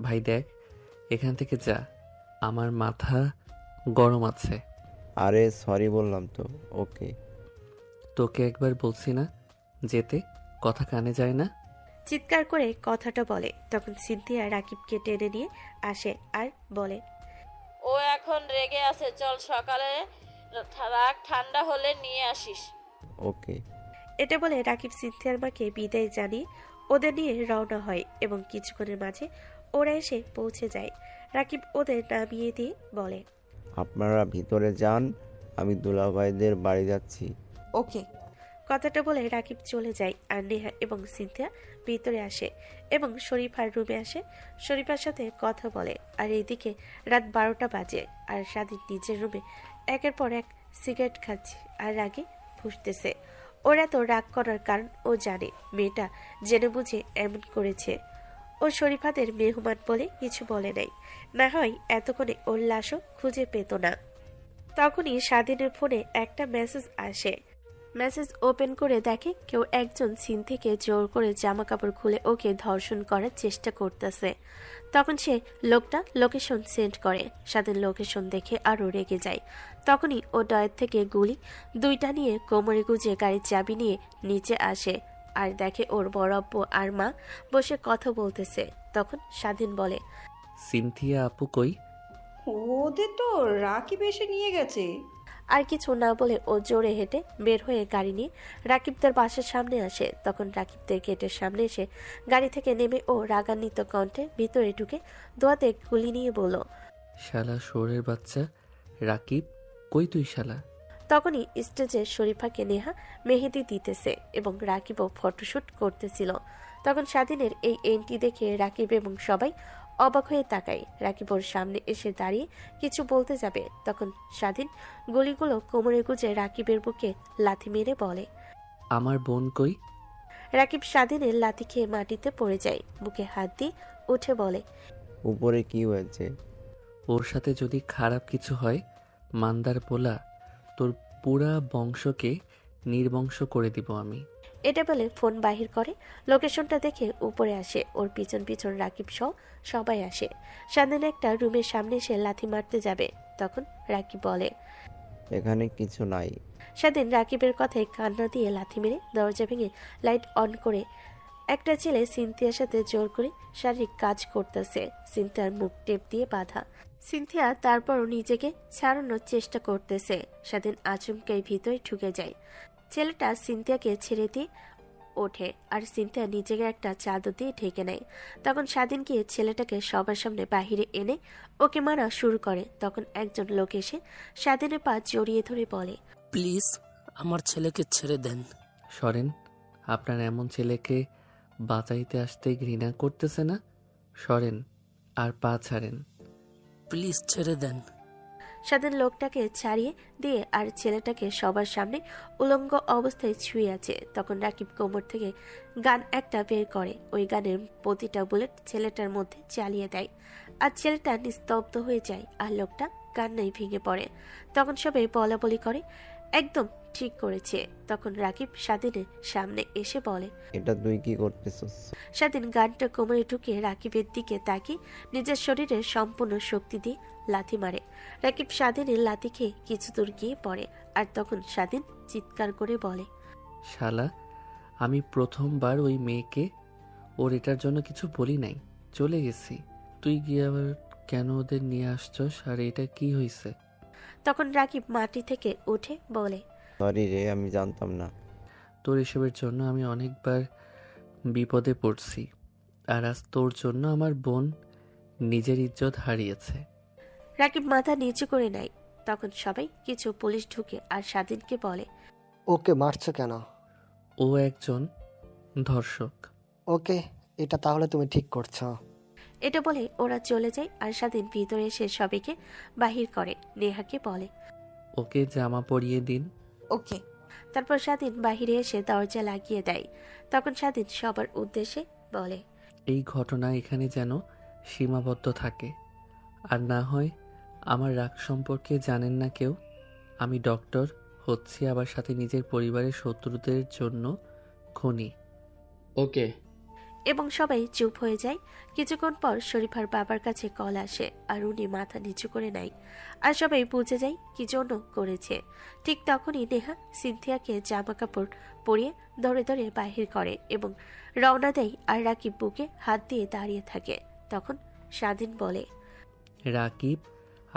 ভাই দেখ, এখান থেকে যা, আমার মাথা গরম আছে। আরে সরি বললাম তো। ওকে। তোকে একবার বলছি না যেতে, কথা কানে যায় না? চিৎকার করে কথাটা বলে। তখন সিনথিয়া রাকিবকে টেনে নিয়ে আসে আর বলে, ও এখন রেগে আছে, চল সকালে রাগ ঠান্ডা হলে নিয়ে আসিস। ওকে। এটা বলে রাকিব সিনথিয়ার মাকে বিদায় জানিয়ে ওদের নিয়ে রওনা হয় এবং কিছুক্ষণের মাঝে ওরা এসে পৌঁছে যায়। রাকিব ওদের নামিয়ে দিয়ে বলে, আপনারা ভিতরে যান, আমি দুলাভাইদের বাড়ি যাচ্ছি। ওকে। কথাটা বলে রাকিব চলে যায় আর নেহা এবং সিনথিয়া ভিতরে আসে এবং শরীফার রুমে আসে, শরীফার সাথে কথা বলে। আর এইদিকে রাত 12টা বাজে আর স্বাধীন নিজের রুমে একের পর এক সিগারেট খাচ্ছে আর রাগে ফুঁসতেছে। ওরা তো রাগ করার কারণ ও জানে, মেয়েটা জেনে বুঝে এমন করেছে। ও শরীফাদের মেহমান বলে কিছু বলে নাই, না হয় এতক্ষণে ওর লাশও খুঁজে পেত না। তখনই স্বাধীনের ফোনে একটা মেসেজ আসে। মেসেজ ওপেন করে দেখে কেউ একজন সিনথিকে জোর করে জামা কাপড় খুলে ওকে ধর্ষণ করার চেষ্টা করতেছে। তখন সে লোকটা লোকেশন সেন্ড করে। স্বাধীন লোকেশন দেখে আরো রেগে যায়। তখনই ও ডয়ের থেকে গুলি দুইটা নিয়ে কোমরে গুজে গাড়ির চাবি নিয়ে নিচে আসে আর দেখে ওর বড় আব্বু আর মা বসে কথা বলতেছে। তখন স্বাধীন বলে, সিনথিয়া আপু কই? ওদের তো রাকিব এসে নিয়ে গেছে। আর কিছু না বলে ও জোরে হেঁটে বের হয়ে গাড়ি নিয়ে রাকিবদের বাসার সামনে আসে। তখন রাকিবদের গেটের সামনে এসে গাড়ি থেকে নেমে ও রাগান্বিত কণ্ঠে ভিতরে ঢুকে দোয়াতে গুলি নিয়ে বলল, শালা শোরের বাচ্চা, রাকিব কই তুই শালা? তখনই স্টেজে শরীফাকে নেহা মেহেদি দিতেছে এবং রাকিবও ফটোশুট করতেছিল। তখন স্বাধীনের এই এন্ট্রি দেখে রাকিব এবং সবাই অবাক হয়ে তাকায়। রাকিব ওর সামনে এসে দাঁড়িয়ে কিছু বলতে যাবে, তখন স্বাধীন গুলিগুলো কোমরে গুজে রাকিবের বুকে লাথি মেরে বলে, আমার বোন কই? রাকিব স্বাধীনের লাথি খেয়ে মাটিতে পড়ে যায়। বুকে হাত দিয়ে উঠে বলে, উপরে কি হয়েছে? ওর সাথে যদি খারাপ কিছু হয়, মান্দার পোলা, তোর পুরা বংশকে নির্বংশ করে দিব আমি। এটা বলে ফোন বাহির করে। লোকেশনটা দেখে উপরে আসে। ওর পিছন পিছন রাকিব সহ সবাই আসে। স্বাধীন একটা রুমের সামনে এসে লাথি মারতে যাবে, তখন রাকিব বলে, এখানে কিছু নাই। স্বাধীন রাকিবের কথায় কান্না দিয়ে লাথি মেরে দরজা ভেঙে লাইট অন করে একটা ছেলে সিনথিয়ার সাথে জোর করে শারীরিক কাজ করতেছে। সিনথিয়ার মুখ টেপ দিয়ে বাঁধা। সিনথিয়া তারপরও নিজেকে ছাড়ানোর চেষ্টা করতেছে। স্বাধীন আচমকাই ভিতরে ঢুকে যায়। ছেলেটা সিনথিয়াকে ছেড়ে দিয়ে ওঠে আর সিনথিয়া নিজেকে একটা চাদর দিয়ে ঢেকে নেয়। তখন স্বাধীন গিয়ে ছেলেটাকে সবার সামনে বাহিরে এনে ওকে মারা শুরু করে। তখন একজন লোক এসে স্বাধীনের পা জড়িয়ে ধরে বলে, প্লিজ আমার ছেলেকে ছেড়ে দেন। সরেন, আপনার এমন ছেলেকে বাঁচাইতে আসতে ঘৃণা করতেছে না? সরেন আর পা ছাড়েন। প্লিজ ছেড়ে দেন। স্বাধীন লোকটাকে ছাড়িয়ে দিয়ে আর ছেলেটাকে সবার সামনে উলঙ্গ অবস্থায় ছুঁয়ে আছে। তখন রাকিব কোমর থেকে গান একটা বের করে। ওই গানের প্রতিটা বুলেট ছেলেটার মধ্যে চালিয়ে দেয় আর ছেলেটা নিস্তব্ধ হয়ে যায় আর লোকটা কান্নায় ভেঙে পড়ে। তখন সবাই বলাবলি করে, একদম ঠিক করেছে। তখন রাকিব স্বাধীনের সামনে এসে বলে, এটা তুই কি করতেছস? স্বাধীন গানটা কোমরে ঢুকে রাকিবের দিকে তাকিয়ে নিজের শরীরে সম্পূর্ণ শক্তি দিয়ে লাথি মারে। রাকিব স্বাধীনের লাথি খেয়ে কিছু দূর গিয়ে পড়ে আর তখন স্বাধীন চিৎকার করে বলে, শালা, আমি প্রথমবার ওই মেয়েকে ওর এটার জন্য কিছু বলি নাই, চলে গেছি। তুই গিয়ে আবার কেন ওদের নিয়ে আসছস? আর এটা কি হয়েছে? তখন রাকিব মাটি থেকে উঠে বলে, সরি রে, আমি জানতাম না। তোর এসবের জন্য আমি অনেকবার বিপদে পড়ছি, আর আজ তোর জন্য আমার বোন নিজের ইজ্জত হারিয়েছে। রাকিব মাথা নিচু করে নেয়। তখন সবাই কিছু পুলিশ ঢুকে আর স্বাধীনকে বলে, ওকে মারছো কেন? ও একজন ধর্ষক। ওকে, এটা তাহলে তুমি ঠিক করছো। এটা বলে ওরা চলে যায় আর স্বাধীন ভিতরে এসে সবাইকে বাহির করে। নেহাকে বলে, ওকে জামা পরিয়ে দিন। ওকে। তারপর স্বাধীন বাহিরে এসে দরজা লাগিয়ে দেয়। তখন স্বাধীন সবার উদ্দেশ্যে বলে, এই ঘটনা এখানে যেন সীমাবদ্ধ থাকে, আর না হয় আমার রাগ সম্পর্কে জানেন না কেউ। আমি ডক্টর হচ্ছি, আবার সাথে নিজের পরিবারের শত্রুদের জন্য খুনি। ওকে। এবং সবাই চুপ হয়ে যায়। কিছুক্ষণ পর শরীফার বাবার কাছে কল আসে আর উনি মাথা নিচু করে নেয় আর সবাই বুঝে যায় কি জন্য করেছে। ঠিক তখনই নেহা সিনথিয়াকে জামা কাপড় পরিয়ে ধরে ধরে বাহির করে এবং রওনা দেয় আর রাকিব বুকে হাত দিয়ে দাঁড়িয়ে থাকে। তখন স্বাধীন বলে, রাকিব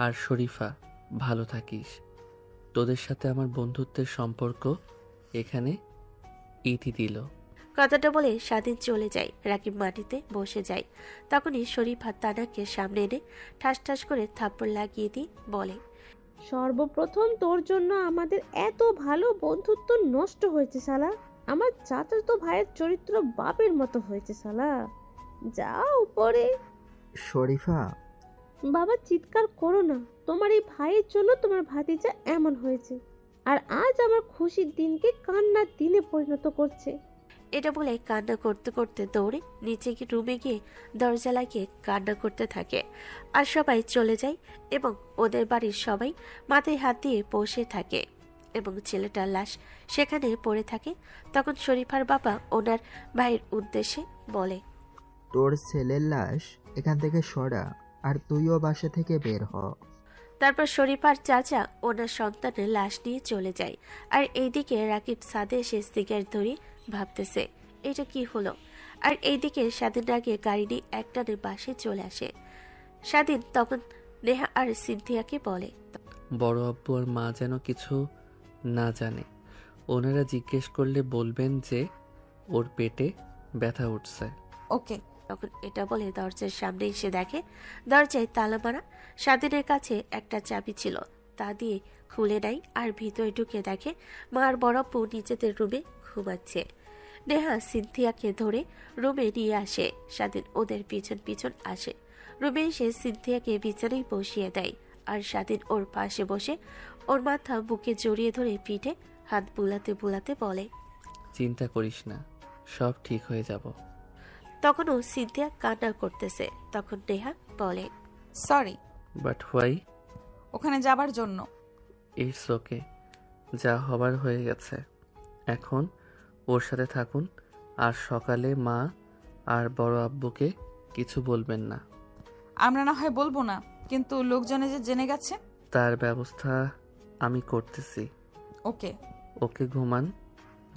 আর শরীফা, ভালো থাকিস। তোদের সাথে আমার বন্ধুত্বের সম্পর্ক এখানে ইতি দিল। কথাটা বলে স্বাধীন চলে যায়। রাকিব মাটিতে বসে যায়। তখনই শরীফা তানাকে সামনে এনে ঠাস ঠাস করে থাপ্পড় লাগিয়ে দিয়ে বলে, সর্বপ্রথম তোর জন্য আমাদের এত ভালো বন্ধুত্ব নষ্ট হয়েছে শালা। আমার চাচাতো ভাইয়ের চরিত্র বাপের মতো হয়েছে শালা। যা উপরে। শরীফা, বাবা চিৎকার করো না, তোমার এই ভাইয়ের জন্য তোমার ভাতিজা এমন হয়েছে, আর আজ আমার খুশির দিনকে কান্নার দিনে পরিণত করছে। এটা বলে কান্না করতে করতে দৌড়ে নিচে গিয়ে রুমে গিয়ে দরজা লাগিয়ে কান্না করতে থাকে। আর সবাই চলে যায় এবং ওদের বাড়ির সবাই মাথায় হাত দিয়ে বসে থাকে এবং ছেলেটার লাশ সেখানে পড়ে থাকে। তখন শরীফার বাবা ওনার ভাইয়ের উদ্দেশ্যে বলে, তোর ছেলের লাশ এখান থেকে সরা, আর তুইও বাসা থেকে বের হ। তারপর শরীফার চাচা ওনার সন্তানের লাশ নিয়ে চলে যায়। আর এইদিকে রাকিব ছাদে এসে সিগারেট ধরে ভাবতেছে এটা কি হলো। আর এইদিকে স্বাধীন আগে গাড়ি নিয়ে একটানে বাসে চলে আসে। স্বাধীন তখন নেহা আর সিনথিয়াকে বলে, বড় আব্বু আর মা যেন কিছু না জানে। ওনারা জিজ্ঞেস করলে বলবেন যে ওর পেটে ব্যথা উঠছে। ওকে। তখন এটা বলে দরজার সামনে এসে দেখে দরজায় তালা মারা। স্বাধীনের কাছে একটা চাবি ছিল, তা দিয়ে খুলে নেয় আর ভিতরে ঢুকে দেখে মা আর বড়াপ্পু নিজেদের রুমে ঘুমাচ্ছে। নেহা সিনথিয়াকে ধরে রুমে নিয়ে আসে। স্বাধীন ওদের পিছন পিছন আসে। রুমে এসে সিনথিয়াকে বিছানায় বসিয়ে দেয় আর স্বাধীন ওর পাশে বসে ওর মাথা বুকে জড়িয়ে ধরে পিঠে হাত বুলাতে বুলাতে বলে, চিন্তা করিস না, সব ঠিক হয়ে যাব। তখনও সিনথিয়া কান্না করতেছে। তখন নেহা বলে, সরি। But why? ওখানে যাবার জন্য। ইটস ওকে, যা হবার হয়ে গেছে। এখন ওর সাথে থাকুন আর সকালে মা আর বড় আব্বুকে কিছু বলবেন না। আমরা না হয় বলবো না, কিন্তু লোকজনে যে জেনে গেছে। তার ব্যবস্থা আমি করতেছি। ওকে। ওকে, ঘুমান।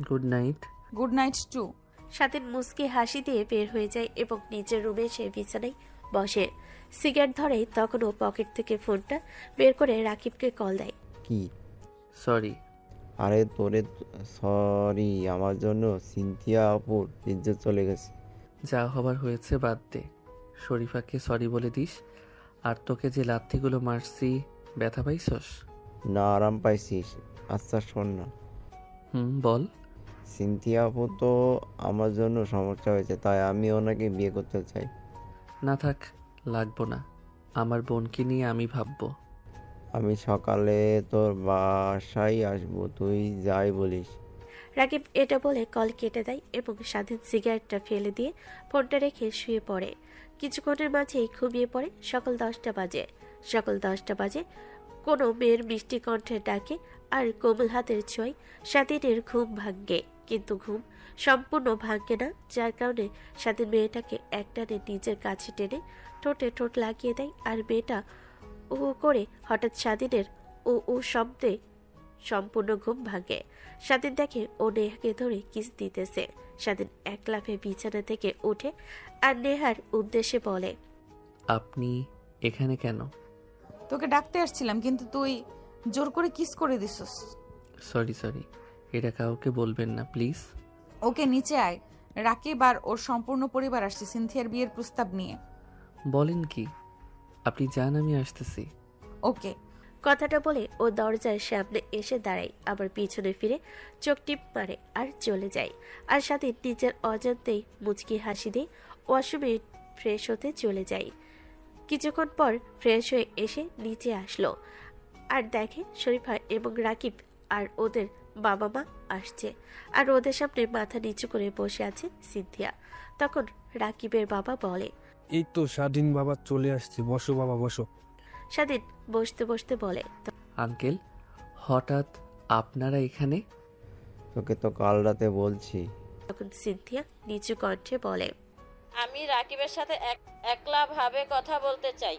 Good night. Good night too. Swadhin মুচকি হাসি দিয়ে বের হয়ে যায় এবং নিজের রুমে এসে বিছানায় বসে সিগারেট ধরে। তখনও পকেট থেকে ফোনটা বের করে রাকিবকে কল দেয়। কি? সরি। আরে তোরে সরি, আমার জন্য সিনথিয়া আপুর ইজ্জত চলে গেছে। যা হবার হয়েছে বাদ দে। শরীফাকে সরি বলে দিস। আর তোকে যে লাথিগুলো মারছি ব্যথা পাইছস? না, আরাম পাইছিস। আচ্ছা শোন না। বল। সিনথিয়া আপু তো আমার জন্য সমস্যা হয়েছে, তাই আমি ওনাকে বিয়ে করতে চাই। না থাক, লাগবো না। আমার বোনকে নিয়ে আমি ভাববো। আমি সকালে তোর বাসায় আসবো, তুই যাই বলিস। রাকিব এটা বলে কল কেটে দেয় এবং স্বাধীন সিগারেটটা ফেলে দিয়ে ফোনটা রেখে শুয়ে পড়ে। কিছুক্ষণের মাঝেই ঘুমিয়ে পড়ে। সকাল 10টা বাজে। সকাল 10টা বাজে কোনো মেয়ের মিষ্টি কণ্ঠে ডাকে আর কোমল হাতের ছোঁয়ায় স্বাধীনের ঘুম ভাঙ্গে, কিন্তু ঘুম সম্পূর্ণ ভাঙ্গে না, যার কারণে স্বাধীন মেয়েটাকে একটানে নিজের কাছে টেনে ঠোঁটে ঠোঁট লাগিয়ে দেয়। আর মেয়েটা ও করে হঠাৎ স্বাধীনের ও শব্দে সম্পূর্ণ ঘুম ভাঙে। স্বাধীন দেখে ও নেহাকে ধরে কিস দিতেছে। স্বাধীন এক লাফে বিছানা থেকে উঠে আর নেহার উদ্দেশ্যে বলে, আপনি এখানে কেন? তোকে ডাকতে আসছিলাম, কিন্তু তুই জোর করে কিস করে দিছস। সরি, এটা কাউকে বলবেন না প্লিজ। ওকে, নিচে আয়। রাকিব আর ওর সম্পূর্ণ পরিবার আসছে সিনথিয়ার বিয়ের প্রস্তাব নিয়ে। বলেন কি? আপনি যান, আমি আসতেছি। ওকে। কথাটা বলে ও দরজার সামনে এসে দাঁড়ায়, আবার পিছনে ফিরে চোখ টিপ মারে আর চলে যায়। আর সাথে নিজের অজান্তেই মুচকি হাসি দিয়ে ওয়াশরুমে ফ্রেশ হতে চলে যায়। কিছুক্ষণ পর ফ্রেশ হয়ে এসে নিচে আসলো আর দেখে শরীফা এবং রাকিব আর ওদের বাবা মা আসছে। আর ওদের সামনে মাথা নিচু করে বসে আছে সিনথিয়া। তখন রাকিবের বাবা বলে, এই তো স্বাধীন বাবা চলে আসছে, বসো বাবা বসো। স্বাধীন বসতে বসতে বলে, আঙ্কেল, হঠাৎ আপনারা এখানে? তোকে তো কাল রাতে বলছি। তখন সিনথিয়া নিচু কণ্ঠে বলে, আমি রাকিবের সাথে একলা ভাবে কথা বলতে চাই।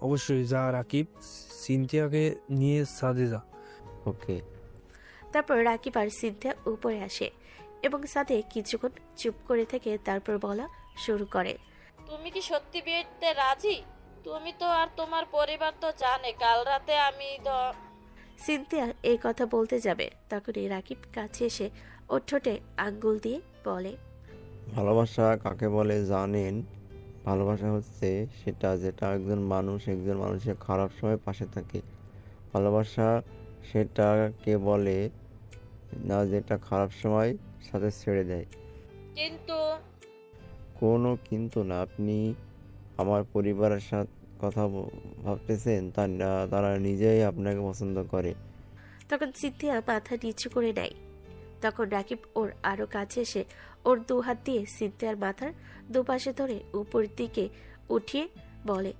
অবশ্যই যা রাকিব, সিনথিয়াকে নিয়ে সাদে যা। ওকে। তারপর রাকিব আর সিনথিয়া উপরে আসে এবং সাথে কিছুক্ষণ চুপ করে থেকে তারপর বলা শুরু করে, তুমি কি সত্যি বিয়েতে রাজি? তুমি তো আর তোমার পরিবার তো জানে কাল রাতে আমি সিনথিয়া এই কথা বলতে যাবে, তখনই রাকিব কাছে এসে ওর ঠোঁটে আঙ্গুল দিয়ে বলে, ভালোবাসা কাকে বলে জানেন? ভালোবাসা হচ্ছে সেটা যেটা একজন মানুষের খারাপ সময় পাশে থাকে। ভালোবাসা সেটাকে বলে না যেটা খারাপ সময় সাথে ছেড়ে দেয়। কিন্তু কোনো কিন্তু না। আপনি আমার পরিবারের সাথে কথা ভাবতেছেন, তারা নিজেই আপনাকে পছন্দ করে। তখন সিনথিয়া মাথা নিচু করে নেয়। তখন রাকিব ওর আরো কাছে এসে ওর দু হাত দিয়ে সিনথিয়ার মাথার দুপাশে ধরে উপর দিকে উঠিয়ে বলে,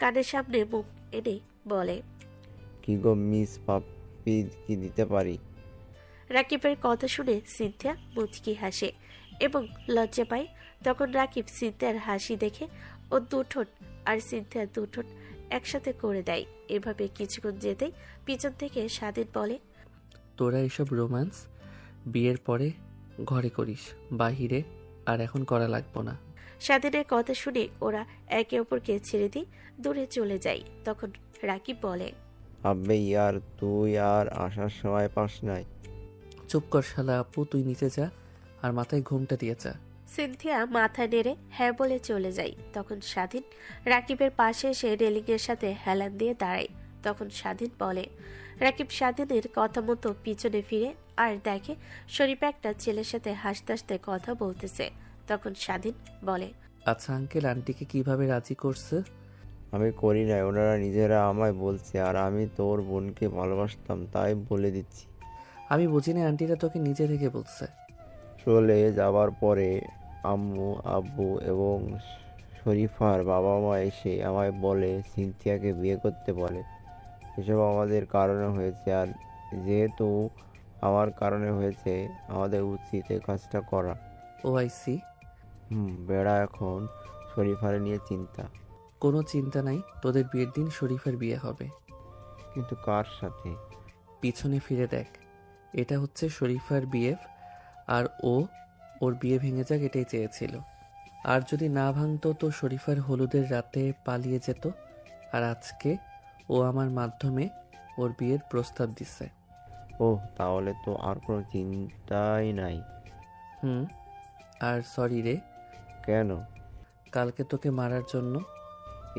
কানের সামনে মুখ এনে বলে, কি গো মিস পাপ্পি, কি দিতে পারি? রাকিবের কথা শুনে সিনথিয়া মুচকি হাসে এবং লজ্জা পায়। তখন রাকিব সিনথিয়ার হাসি দেখে ও দুঠোঁট আর সিনথিয়ার দুঠোঁট একসাথে করে দেয়। এভাবে কিছুক্ষণ যেতেই পিছন থেকে স্বাধীন বলে, তোরা এসব রোম্যান্স বিয়ের পরে ঘরে করিস, বাহিরে আর এখন করা লাগবো না। স্বাধীনের কথা শুনে ওরা একে অপরকে ছেড়ে দিয়ে দূরে চলে যায়। তখন রাকিব বলে, আব্বে ইয়ার, তুই আর আসার সময় পাস নাই? চুপ কর শালা আপু, তুই নিচে যা আর মাথায় ঘুমটা দিয়ে যা। সিনথিয়া মাথা নেড়ে হ্যাঁ বলে চলে যায়। তখন স্বাধীন রাকিবের পাশে এসে রেলিংয়ের সাথে হেলান দিয়ে দাঁড়ায়। তখন স্বাধীন বলে, রাকিব স্বাধীনের কথা মতো পিছনে ফিরে আর দেখে শরীফ একটা ছেলের সাথে হাসতে হাসতে কথা বলতেছে। তখন স্বাধীন বলে, আচ্ছা আঙ্কেল, আন্টিকে কিভাবে রাজি করছে? আমি করি নাই, ওনারা নিজেরা আমায় বলছে। আর আমি তোর বোনকে ভালোবাসতাম তাই বলে দিচ্ছি। আমি বুঝি না, আন্টিরা তোকে নিজে থেকে বলছে। চলে যাবার পরে আম্মু, আব্বু এবং শরীফার বাবা মা এসে আমায় বলে সিনথিয়াকে বিয়ে করতে বলে। এসব আমাদের কারণে হয়েছে, আর যেহেতু আমার কারণে হয়েছে আমাদের উচিত এই কাজটা করা। ও আই সি। বেড়া এখন শরীফার নিয়ে চিন্তা। কোনো চিন্তা নাই, তোদের বিয়ের দিন শরীফের বিয়ে হবে। কিন্তু কার সাথে? পিছনে ফিরে দেখ, এটা হচ্ছে শরীফার বিয়ে, আর ওর বিয়ে ভেঙে যাক এটাই চেয়েছিল। আর যদি না ভাঙতো তো শরীফার হলুদের রাতে পালিয়ে যেত। আর আজকে ও আমার মাধ্যমে ওর বিয়ের প্রস্তাব দিছে। ও, তাহলে তো আর কোনো চিন্তাই নাই। আর সরি রে। কেন? কালকে তোকে মারার জন্য।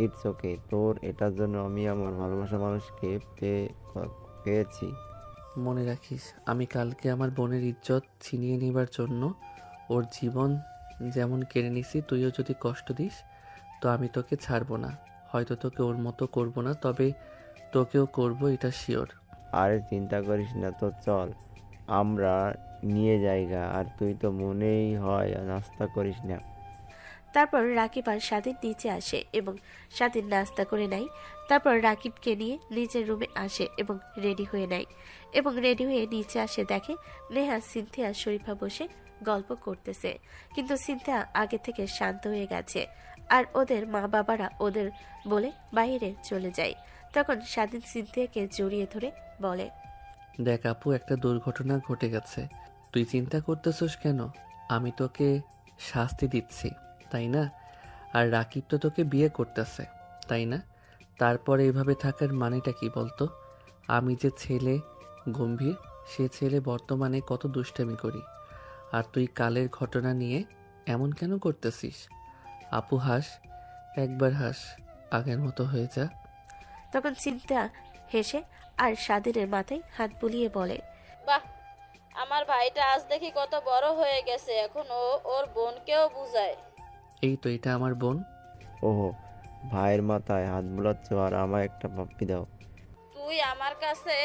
ইটস ওকে, তোর এটার জন্য আমি আমার ভালোবাসা মানুষকে পেয়েছি। মনে রাখিস, আমি কালকে আমার বোনের ইজ্জত ছিনিয়ে নেবার জন্য ওর জীবন যেমন কেড়ে নিছি, তুইও যদি কষ্ট দিস তো আমি তোকে ছাড়বো না। হয়তো তোকে ওর মতো করবো না, তবে তোকেও করবো, এটা শিওর। আরে চিন্তা করিস না, তো চল আমরা নিয়ে যাইগা। আর তুই তো মনেই হয় নাস্তা করিস না। তারপর রাকিব আর স্বাধীন নিচে আসে এবং স্বাধীন নাস্তা করে নেয়। তারপর রাকিবকে নিয়ে নিজের রুমে আসে এবং রেডি হয়ে নেয় এবং রেডি হয়ে নিচে আসে দেখে নেহা, সিনথিয়া, শরীফা বসে গল্প করতেছে। কিন্তু সিনথিয়া আগে থেকে শান্ত হয়ে গেছে আর ওদের মা বাবারা ওদের বলে বাইরে চলে যায়। তখন স্বাধীন সিনথিয়াকে জড়িয়ে ধরে বলে, দেখ আপু, একটা দুর্ঘটনা ঘটে গেছে, তুই চিন্তা করতেছস কেন? আমি তোকে শাস্তি দিচ্ছি, তাই না? আর রাকিব তো তোকে বিয়ে করতেছে, তাই না? তারপর এইভাবে থাকার মানেটা কি বলতো? আমি যে ছেলে গম্ভীর, সে ছেলে বর্তমানে কত দুষ্টামি করি, আর তুই কালের ঘটনা নিয়ে এমন কেন করতেছিস? আপু হাস, একবার হাস, আগের মতো হয়ে যা। তখন সিনথিয়া হেসে আর স্বাধীনের মাথায় হাত বুলিয়ে বলে, বাহ, আমার ভাইটা আজ দেখি কত বড় হয়ে গেছে, এখন ও ওর বোনকেও বুঝায়। এই তো এটা আমার বোন। ওহো, ভাইয়ের মাথায় হাত বুলাচ্ছ আর আমায় একটা পাপ্পি দাও। তুই আমার কাছে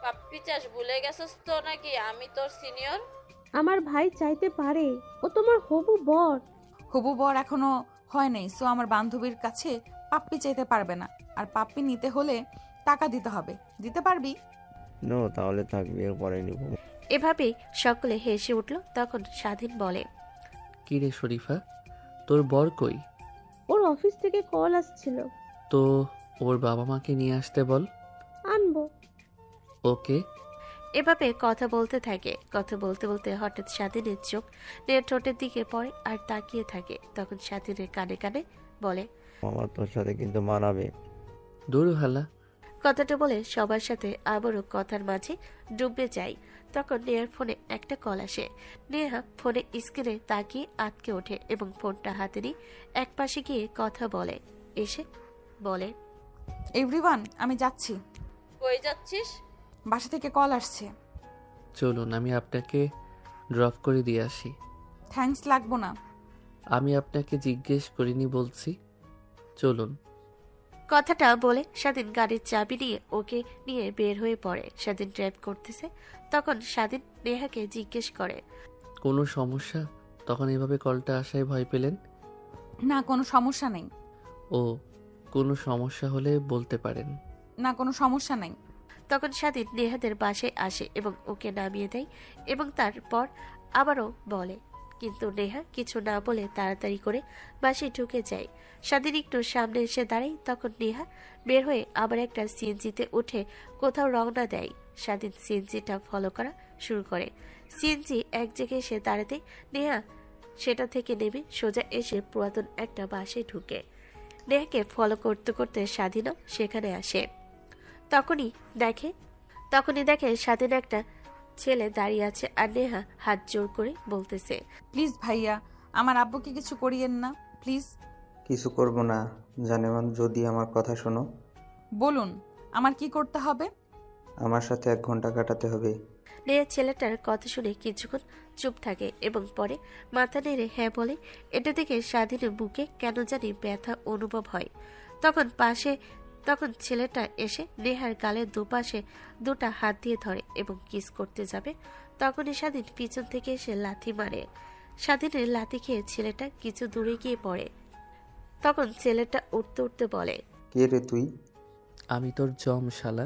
পাপ্পি চাস ভুলে গেছিস তো নাকি আমি তোর সিনিয়র? আমার ভাই চাইতে পারে, ও তোমার হবু বর। হবু বর এখনো হয় নাই, সো আমার বান্ধবীর কাছে পাপ্পি চাইতে পারবে না। আর পাপ্পি নিতে হলে টাকা দিতে হবে। দিতে পারবি? নো, তাহলে থাক, বিয়ের পরে নিব। এভাবেই সকলে হেসে উঠল। তখন স্বাধীন বলে, কি রে শরীফা, তোর বর কই? ওর অফিস থেকে কল আসছিল। তো ওর বাবা মাকে নিয়ে আসতে বল। আনবো। ওকে। এভাবে কথা বলতে থাকে। কথা বলতে বলতে হঠাৎ স্বাধীনের চোখ নেহার ঠোঁটের দিকে পড়ে আর তাকিয়ে থাকে। তখন স্বাধীনের কানে কানে বলে, আমার তোর সাথে কিন্তু মানাবে। দূর হালা। কথাটা বলে সবার সাথে আবারও কথার মাঝে ডুবে যায়। তখন নেহার ফোনে একটা কল আসে। নেহা ফোনে স্ক্রিনে তাকিয়ে আটকে ওঠে এবং ফোনটা হাতে নিয়ে এক পাশে গিয়ে কথা বলে। এসে বলে, এভরিওয়ান, আমি যাচ্ছি। কই যাচ্ছিস? বাসা থেকে কল আসছে। চলুন আমি আপনাকে ড্রপ করে দিয়ে আসি। থ্যাঙ্কস, লাগবো না। আমি আপনাকে জিজ্ঞেস করিনি বলছি। চলুন। কথাটা বলে স্বাধীন গাড়ির চাবি নিয়ে ওকে নিয়ে বের হয়ে পড়ে। স্বাধীন ড্রাইভ করতেছে। তখন স্বাধীন নেহাকে জিজ্ঞেস করে, কোনো সমস্যা? তখন এভাবে কলটা আসায় ভয় পেলেন? না, কোনো সমস্যা নেই। ও, কোনো সমস্যা হলে বলতে পারেন। না, কোনো সমস্যা নেই। তখন স্বাধীন নেহাদের বাসায় আসে এবং ওকে নামিয়ে দেয় এবং তারপর আবারও বলে, কিন্তু নেহা কিছু না বলে তাড়াতাড়ি করে বাসায় ঢুকে যায়। স্বাধীন একটু সামনে এসে দাঁড়ায়। তখন নেহা বের হয়ে আবার একটা সিএনজিতে উঠে কোথাও রওনা দেয়। স্বাধীন সিএনজিটা ফলো করা শুরু করে। সিএনজি এক জায়গায় এসে দাঁড়াতে নেহা সেটা থেকে নেমে সোজা এসে পুরাতন একটা বাসায় ঢুকে। নেহাকে ফলো করতে করতে স্বাধীনও সেখানে আসে। তখনই দেখে স্বাধীন একটা ছেলে দাঁড়িয়ে আছে আর নেহা হাত জোর করে বলতেছে, প্লিজ ভাইয়া, আমার আব্বুকে কিছু করিয়েন না, প্লিজ। কিছু করব না জানেমান, যদি আমার কথা শোনো। বলুন, আমার কি করতে হবে? আমার সাথে 1 ঘন্টা কাটাতে হবে। নেহা ছেলেটার কথা শুনে কিছুক্ষণ চুপ থাকে এবং পরে মাথা নেড়ে হ্যাঁ বলে। এটা দেখে স্বাধীনের বুকে কেন জানি ব্যথা অনুভব হয়। তখন ছেলেটা এসে নেহার গালের দুপাশে দুটা হাত দিয়ে ধরে এবং কিস করতে যাবে। তখনই স্বাধীন পিছন থেকে এসে লাথি মারে। স্বাধীনের লাথি খেয়ে ছেলেটা কিছু দূরে গিয়ে পড়ে। তখন ছেলেটা উঠতে উঠতে বলে, কে রে তুই? আমি তোর জম শালা।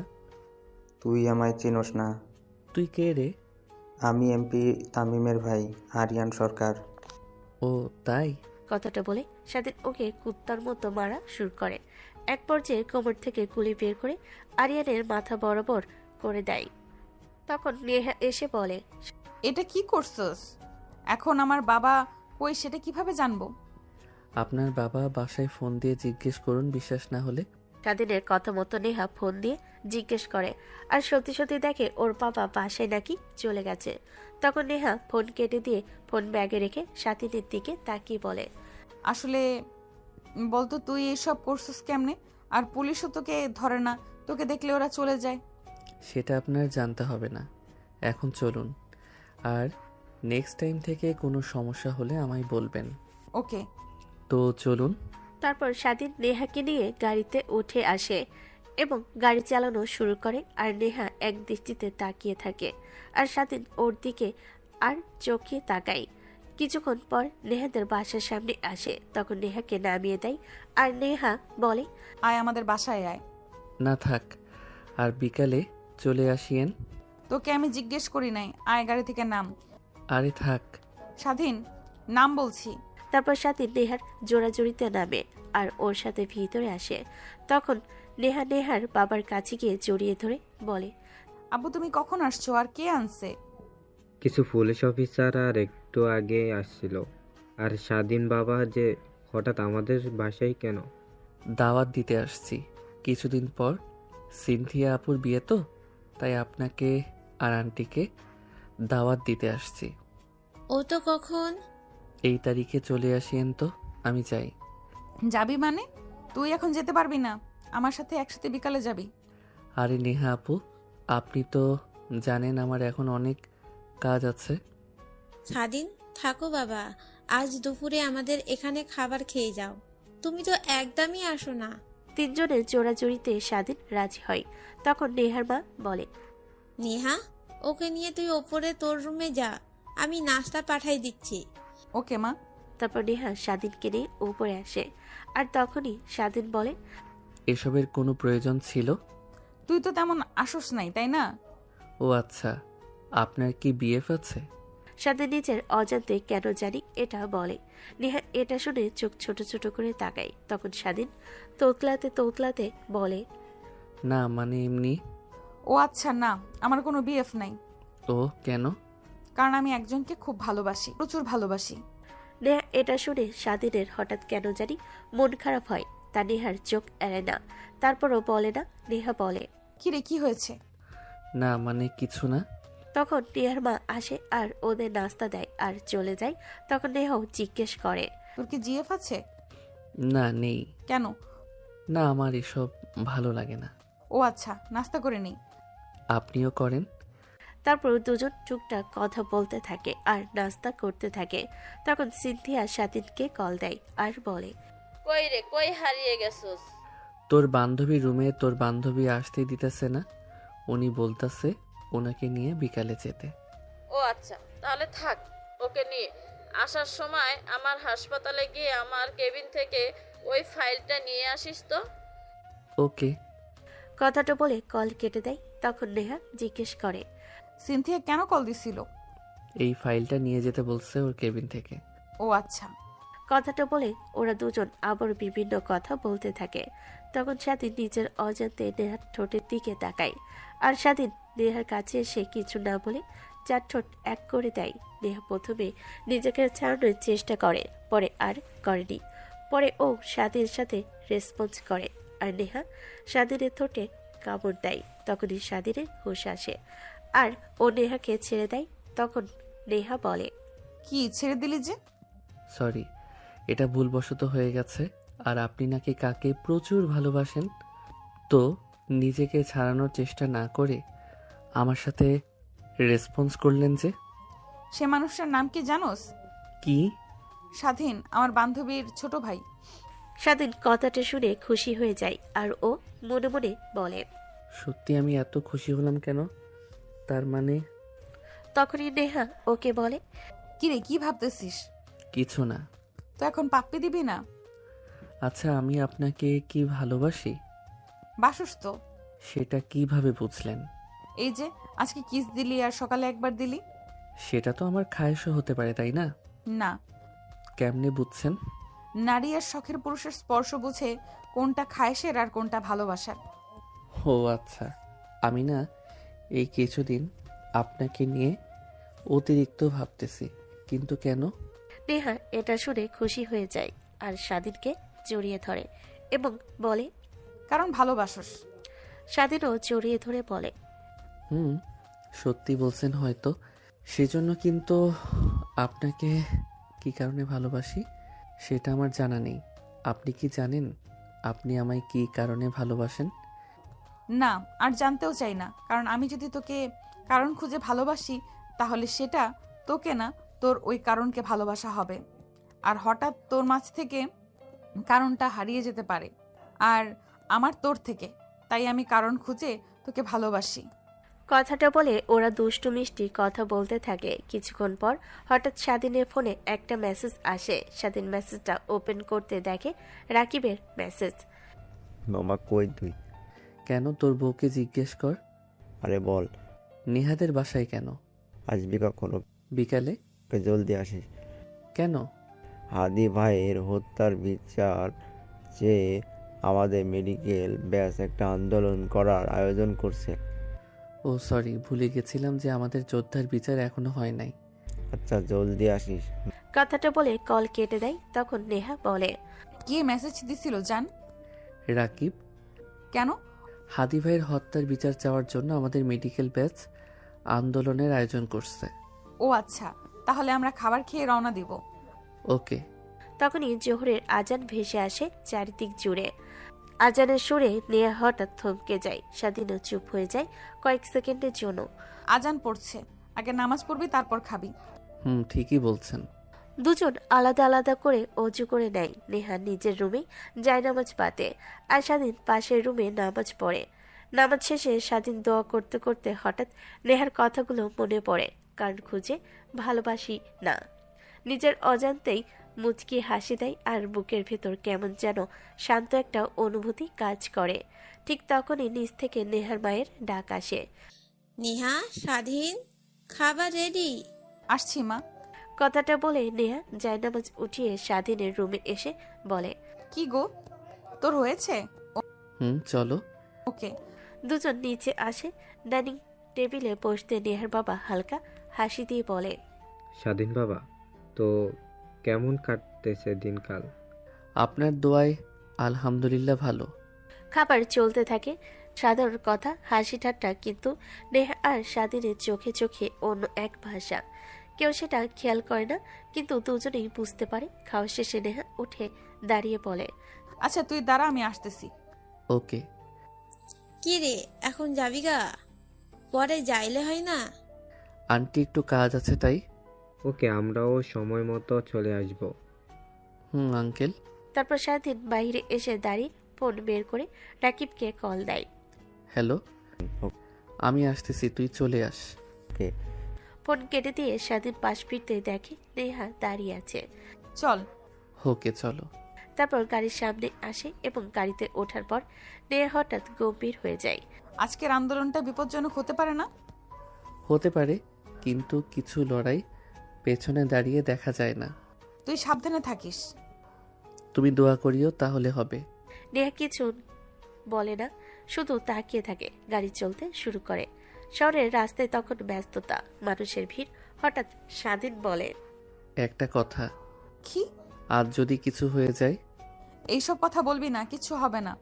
তুই আমায় চিনোস না। তুই কে রে? আমি এমপি তামিমের ভাই, আরিয়ান সরকার। ও তাই? কথাটা বলে স্বাধীন ওকে কুত্তার মতো মারা শুরু করে। এক পর্যায়ে কোমর থেকে গুলি বের করে আরিয়ানের মাথা বরাবর করে দেয়। তখন নেহা এসে বলে, এটা কি করছস? এখন আমার বাবা কই সেটা কিভাবে জানবো? আপনার বাবা বাসায় ফোন দিয়ে জিজ্ঞেস করুন, বিশ্বাস না হলে। স্বাধীনের কথা মতো নেহা ফোন দিয়ে জিজ্ঞেস করে আর সত্যি সত্যি দেখে ওর বাবা বাসায় নাকি চলে গেছে। তখন নেহা ফোন কেটে দিয়ে ফোন ব্যাগে রেখে স্বাধীনের দিকে তাকিয়ে বলে, আসলে বলতো তুই এসব করছস কেমনে? আর পুলিশও তোকে ধরে না, তোকে দেখলে ওরা চলে যায়। সেটা আপনার জানতে হবে না, এখন চলুন। আর নেক্সট টাইম থেকে কোনো সমস্যা হলে আমায় বলবেন। ওকে, তো চলুন। তারপর স্বাধীন নেহাকে নিয়ে গাড়িতে উঠে আসে এবং গাড়ি চালানো শুরু করে। আর নেহা এক দৃষ্টিতে তাকিয়ে থাকে আর স্বাধীন ওর দিকে আর চোখে তাকায়। কিছুক্ষণ পর নেহাদের বাসার সামনে আসে। তখন নেহাকে নামিয়ে দেয় আর নেহা বলে, আয় আমাদের বাসায় আয়। না থাক, আর বিকালে চলে আসিয়েন। তোকে আমি জিজ্ঞেস করি নাই, আয় গাড়ি থেকে নাম। আরে থাক। স্বাধীন, নাম বলছি। তারপর স্বাধীন নেহার জোড়াজুড়িতে নামে আর ওর সাথে ভিতরে আসে। তখন নেহা নেহার বাবার কাছে গিয়ে জড়িয়ে ধরে বলে, আব্বু তুমি কখন আসছো আর কে আনছে? কিছু পুলিশ অফিসার আর একটু আগে আসছিল। আর স্বাধীন বাবা যে হঠাৎ আমাদের বাসায় কেন? দাওয়াত দিতে আসছি। কিছুদিন পর সিনথিয়া আপুর বিয়ে তো, তাই আপনাকে আর আন্টিকে দাওয়াত দিতে আসছি। ও তো কখন? এই তারিখে চলে আসিয়েন তো, আমি চাই। যাবি মানে? তুই এখন যেতে পারবি না, আমার সাথে একসাথে বিকালে যাবি। আরে নেহা আপু, আপনি তো জানেন আমার এখন অনেক কাজ আছে। স্বাধীন থাকো বাবা, আজ দুপুরে আমাদের এখানে খাবার খেয়ে যাও। তুমি তো একদমই আসো না। তিনজনের জোড়াজুড়িতে স্বাধীন রাজি হয়। তখন নেহার মা বলে, নেহা, ওকে নিয়ে তুই ওপরে তোর রুমে যা, আমি নাস্তা পাঠাই দিচ্ছি। ওকে মা। তারপর নেহা স্বাধীনকে নিয়ে উপরে আসে। আর তখনই স্বাধীন বলে, এসবের কোনো প্রয়োজন ছিল? তুই তো তেমন আসোস নাই, তাই না? ও আচ্ছা, আপনার কি বিএফ আছে? স্বাধীন নিজের অজান্তে কেন জানি এটা বলে। নেহা এটা শুনে চোখ ছোট ছোট করে তাকায়। তখন স্বাধীন তোতলাতে তোতলাতে বলে, না মানে এমনি। ও আচ্ছা, না আমার কোনো বিএফ নাই। ও কেন? কারণ আমি একজনকে খুব ভালোবাসি, প্রচুর ভালোবাসি। নেহা এটা শুনে স্বাধীনের হঠাৎ কেন জানি মন খারাপ হয়। তা নেহার চোখ এড়ে না। তারপরও বলে না। নেহা বলে, কিরে কি হয়েছে? না মানে কিছু না। তখন নেহার মা আসে আর ওদের নাস্তা দেয় আর চলে যায়। তখন নেহাও জিজ্ঞেস করে, তোর কি জিএফ আছে? না নেই। কেন? না আমার এসব ভালো লাগে না। ও আচ্ছা, নাস্তা করে নেই। আপনিও করেন। তারপর দুজন টুকটাক কথা বলতে থাকে আর নাস্তা করতে থাকে। তখন সিনথিয়া স্বাধীনকে কল দেয় আর বলে, কই রে, কই হারিয়ে গেছস? তোর বান্ধবীর রুমে তোর বান্ধবী আসতেই দিতেছে না। উনি বলতাছে ওনাকে নিয়ে বিকালে যেতে। ও আচ্ছা, তাহলে থাক, ওকে নিয়ে আসার সময় আমার হাসপাতালে গিয়ে আমার কেবিন থেকে ওই ফাইলটা নিয়ে আসিস তো। ওকে। কথাটা বলে কল কেটে দেয়। তখন নেহা জিজ্ঞেস করে, সিনথিয়া কেন কল দিছিল? এই ফাইলটা নিয়ে যেতে বলছে ওর কেবিন থেকে। ও আচ্ছা। কথাটা বলে ওরা দুজন আবার বিভিন্ন কথা বলতে থাকে। তখন স্বাধীন নিজের অজান্তে নেহার ঠোঁটের দিকে তাকায়। আর স্বাধীন নেহার কাছে এসে কিছু না বলে চার ঠোঁট এক করে দেয়। নেহা প্রথমে নিজেকে ছাড়ানোর চেষ্টা করে, পরে আর করেনি। পরে ও স্বাধীনের সাথে রেসপন্স করে আর নেহা স্বাধীনের ঠোঁটে কামড় দেয়। তখনই স্বাধীনের হুঁশ আসে আর ও নেহাকে ছেড়ে দেয়। তখন নেহা বলে, কি ছেড়ে দিলি যে? সরি, এটা ভুলবশত হয়ে গেছে। আর আপনি নাকি কাকে প্রচুর ভালোবাসেন, তো নিজেকে ছাড়ানোর চেষ্টা না করে আমার সাথে রেসপন্স করলেন যে। সে মানুষটার নাম কি জানোস? কি? স্বাধীন, আমার বান্ধবীর ছোট ভাই। স্বাধীন কথাটা শুনে খুশি হয়ে যায় আর ও মনে মনে বলে, সত্যি আমি এত খুশি হলাম কেন? তার মানে? তখনই নেহা ওকে বলে, কিরে কি ভাবতেছিস? কিছু না। তো এখন পাপ্পি দিবি না? আচ্ছা আমি আপনাকে কি ভালোবাসি? বাসস তো। সেটা কিভাবে বুঝলেন? এই যে আজকে কিস দিলি আর সকালে একবার দিলি। সেটা তো আমার খায়েশও হতে পারে, তাই না? না। কেমনে বুঝছেন? নারী আর শখের পুরুষের স্পর্শ বুঝে কোনটা খায়েশের আর কোনটা ভালোবাসার। ও আচ্ছা। আমি না এই কিছুদিন আপনাকে নিয়ে অতিরিক্ত ভাবতেছি। কিন্তু কেন? নেহা এটা শুনে খুশি হয়ে যায় আর স্বাধীনকে জড়িয়ে ধরে এবং বলে, কারণ ভালোবাসস। স্বাধীনও জড়িয়ে ধরে বলে, সত্যি বলছেন হয়তো। সেজন্য কিন্তু আপনাকে কি কারণে ভালোবাসি সেটা আমার জানা নেই। আপনি কি জানেন আপনি আমায় কি কারণে ভালোবাসেন? না, আর জানতেও চাই না। কারণ আমি যদি তোকে কারণ খুঁজে ভালোবাসি তাহলে সেটা তোকে না, তোর ওই কারণকে ভালোবাসা হবে। আর হঠাৎ তোর মাঝ থেকে কারণটা হারিয়ে যেতে পারে আর আমার তোর থেকে। তাই আমি কারণ খুঁজে তোকে ভালোবাসি। কথাটা বলে ওরা দুষ্টু মিষ্টি কথা বলতে থাকে। কিছুক্ষণ পর হঠাৎ স্বাধীনের ফোনে একটা মেসেজ আসে। স্বাধীন মেসেজটা ওপেন করতে দেখে রাকিবের মেসেজ। মামা কই তুই? কেন, তোর বউকে জিজ্ঞেস কর। আরে বল। নেহাদের বাসায় কেন? আসবি কখনো? বিকালে। জলদি আসিস। কেন? হাদি ভাইয়ের হত্যার বিচার চেয়ে আমাদের মেডিকেল ব্যাচ একটা আন্দোলন করার আয়োজন করছে। ও সরি, ভুলে গেছিলাম যে আমাদের যোদ্ধার বিচার এখনো হয় নাই। আচ্ছা জলদি আসিস। কথাটা বলে কল কেটে দেয়। তখন নেহা বলে, কে মেসেজ দিছিল জান? রাকিব। কেন? হাদি ভাইয়ের হত্যার বিচার চাওয়ার জন্য আমাদের মেডিকেল ব্যাচ আন্দোলনের আয়োজন করছে। ও আচ্ছা, তাহলে আমরা খাবার খেয়ে রওনা দিব। ওকে। তখনই জোহরের আজান ভেসে আসে চারিদিক জুড়ে আজানের সুরে নেহা হঠাৎ থমকে যায়। স্বাধীনও চুপ হয়ে যায় কয়েক সেকেন্ডের জন্য। আজান পড়ছে, আগে নামাজ পড়বি তারপর খাবি। ঠিকই বলছেন। দুজন আলাদা আলাদা করে অজু করে নেয়। নেহা নিজের রুমে জায়নামাজ পাতে আর স্বাধীন পাশের রুমে নামাজ পড়ে। নামাজ শেষে স্বাধীন দোয়া করতে করতে হঠাৎ নেহার কথাগুলো মনে পড়ে। কান খুঁজে ভালোবাসি না, নিজের অজান্তেই মুচকি হাসি দেয় আর বুকের ভেতর কেমন যেন শান্ত একটা অনুভূতি কাজ করে। ঠিক তখনই নিচ থেকে নেহার মায়ের ডাক আসে। নেহা, স্বাধীন, খাবার রেডি। আসছি মা। কথাটা বলে নেহা জায়নামাজ উঠিয়ে স্বাধীনের রুমে এসে বলে, কি গো, তোর হয়েছে? চলো। ওকে। দুজন নিচে আসে। ডাইনিং টেবিলে বসতে নেহার বাবা হালকা হাসি দিয়ে বলে, স্বাধীন বাবা, তো কেমন কাটতেছে দিনকাল? আপনার দোয়ায় আলহামদুলিল্লাহ ভালো। খাবার চলতে থাকে। সাধারণ কথা, হাসি ঠাট্টা, কিন্তু নেহা আর স্বাধীনের চোখে চোখে অন্য এক ভাষা। কেউ সেটা খেয়াল করে না, কিন্তু দুজনেই বুঝতে পারে। খাওয়া শেষে নেহা উঠে দাঁড়িয়ে বলে, আচ্ছা তুই দাঁড়া, আমি আসতেছি। ওকে। কি রে, এখন যাবি গা? পরে যাইলে হয় না? আন্টি একটু কাজ আছে তাই। ওকে, আমরাও সময় মতো চলে আসব। আঙ্কেল। তারপর স্বাধীন বাইরে এসে দাঁড়িয়ে ফোন বের করে রাকিবকে কল দেয়। হ্যালো, আমি আসতেছি, তুই চলে আস। ফোন কেটে দিয়ে স্বাধীন পাশ ফিরতে দেখে নেহা দাঁড়িয়ে আছে। চল। ওকে চলো। তারপর গাড়ির সামনে আসে এবং গাড়িতে ওঠার পর নেহা হঠাৎ গম্ভীর হয়ে যায়। আজকের আন্দোলনটা বিপজ্জনক হতে পারে না? হতে পারে, কিন্তু কিছু লড়াই পেছনে দাঁড়িয়ে দেখা যায় না। তুই সাবধানে থাকিস। তুমি দোয়া করিও, তাহলে হবে। নেহা কিছু বলে না, শুধু তাকিয়ে থাকে। গাড়ি চলতে শুরু করে। শহরের রাস্তায় তখন ব্যস্ততা, মানুষের ভিড়। হঠাৎ স্বাধীন বলে, একটা কথা। কি? আজ যদি কিছু হয়ে যায়? এইসব কথা বলবি না, কিছু হবে না।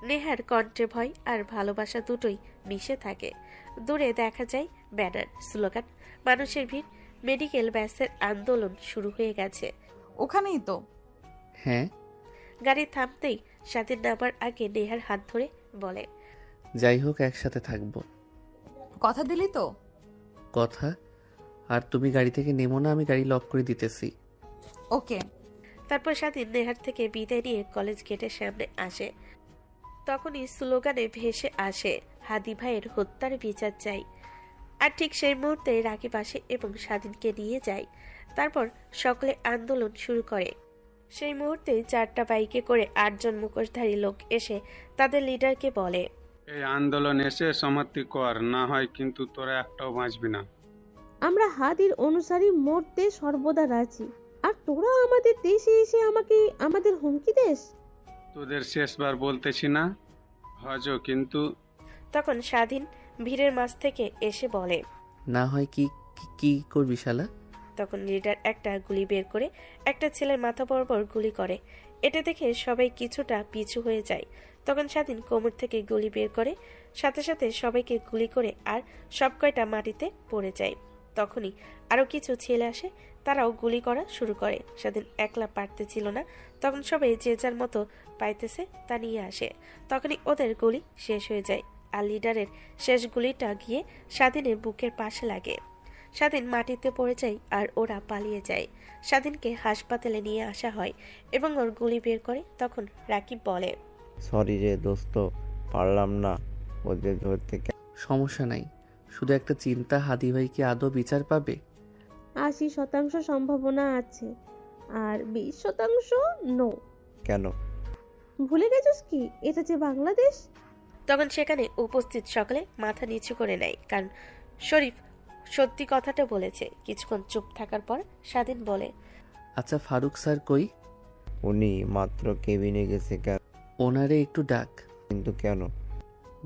নেহার কণ্ঠে ভয় আর ভালোবাসা দুটোই মিশে থাকে। দূরে দেখা যায় ব্যানার, স্লোগান, মানুষের ভিড়। মেডিকেল ব্যাসের আন্দোলন শুরু হয়ে গেছে। ওখানেই তো। হ্যাঁ। গাড়ি থামতেই স্বাধীন নামার আগে নেহার হাত ধরে বলে, যাই হোক, একসাথে থাকবো। কথা দিলি তো? কথা। আর তুমি গাড়ি থেকে নেমো না, আমি গাড়ি লক করে দিতেছি। ওকে। তারপর স্বাধীন নেহার থেকে বিদায় নিয়ে কলেজ গেটের সামনে আসে। তখনই স্লোগানে ভেসে আসে, হাদি ভাইয়ের হত্যার বিচার চাই। আর ঠিক সেই মুহূর্তে রাকিব আসে এবং স্বাধীনকে নিয়ে যায়। তারপর সকলে আন্দোলন শুরু করে। সেই মুহূর্তে 4টা বাইকে করে 8 জন মুখোশধারী লোক এসে তাদের লিডারকে বলে, এই আন্দোলন এসে সমাপ্তি কর, না হয় কিন্তু তোরা একটাও বাঁচবি না। আমরা হাদির অনুসারী মরতে সর্বদা রাজি, আর তোরা আমাদের দেশে এসে আমাকে আমাদের হুমকি দেস। তোদের শেষবার বলতেছি না, হজ কিন্তু। তখন স্বাধীন ভিড়ের মাঝ থেকে এসে বলে, না হয় কি করবি শালা? তখন লিডার একটা গুলি বের করে একটা ছেলের মাথা বরাবর গুলি করে। এটা দেখে সবাই কিছুটা পিছু হয়ে যায়। তখন স্বাধীন কোমর থেকে গুলি বের করে, সাথে সাথে সবাইকে গুলি করে আর সব কয়টা মাটিতে পড়ে যায়। তখনই আরো কিছু ছেলে আসে, তারাও গুলি করা শুরু করে। স্বাধীন একলা পারতেছিল না, তখন সবাই যে যার মতো পাইতেছে তা নিয়ে আসে। তখনই ওদের গুলি শেষ হয়ে যায় আর লিডারের শেষ গুলিটা গিয়ে স্বাধীনের বুকের পাশে লাগে। স্বাধীন মাটিতে পড়ে যায় আর ওরা পালিয়ে যায়। স্বাধীনকে হাসপাতালে নিয়ে আসা হয় এবং ওর গুলি বের করে। তখন রাকিব বলে, সরি রে দোস্ত, পারলাম না ওদের ধরতে। সমস্যা নাই, শুধু একটা চিন্তা, হাদি ভাই কি আদৌ বিচার পাবে? 80% সম্ভাবনা আছে, আর 20% নো। কেন? ভুলে গেছিস কি এটা যে বাংলাদেশ? তখন সেখানে উপস্থিত সকলে মাথা নিচু করে নেয়, কারণ শরীফ সত্যি কথাটা বলেছে। কিছুক্ষণ চুপ থাকার পর স্বাধীন বলে, আচ্ছা ফারুক স্যার কই? উনি মাত্র কেবিনে গেছে। কেন? ওনারে একটু ডাক। কিন্তু কেন?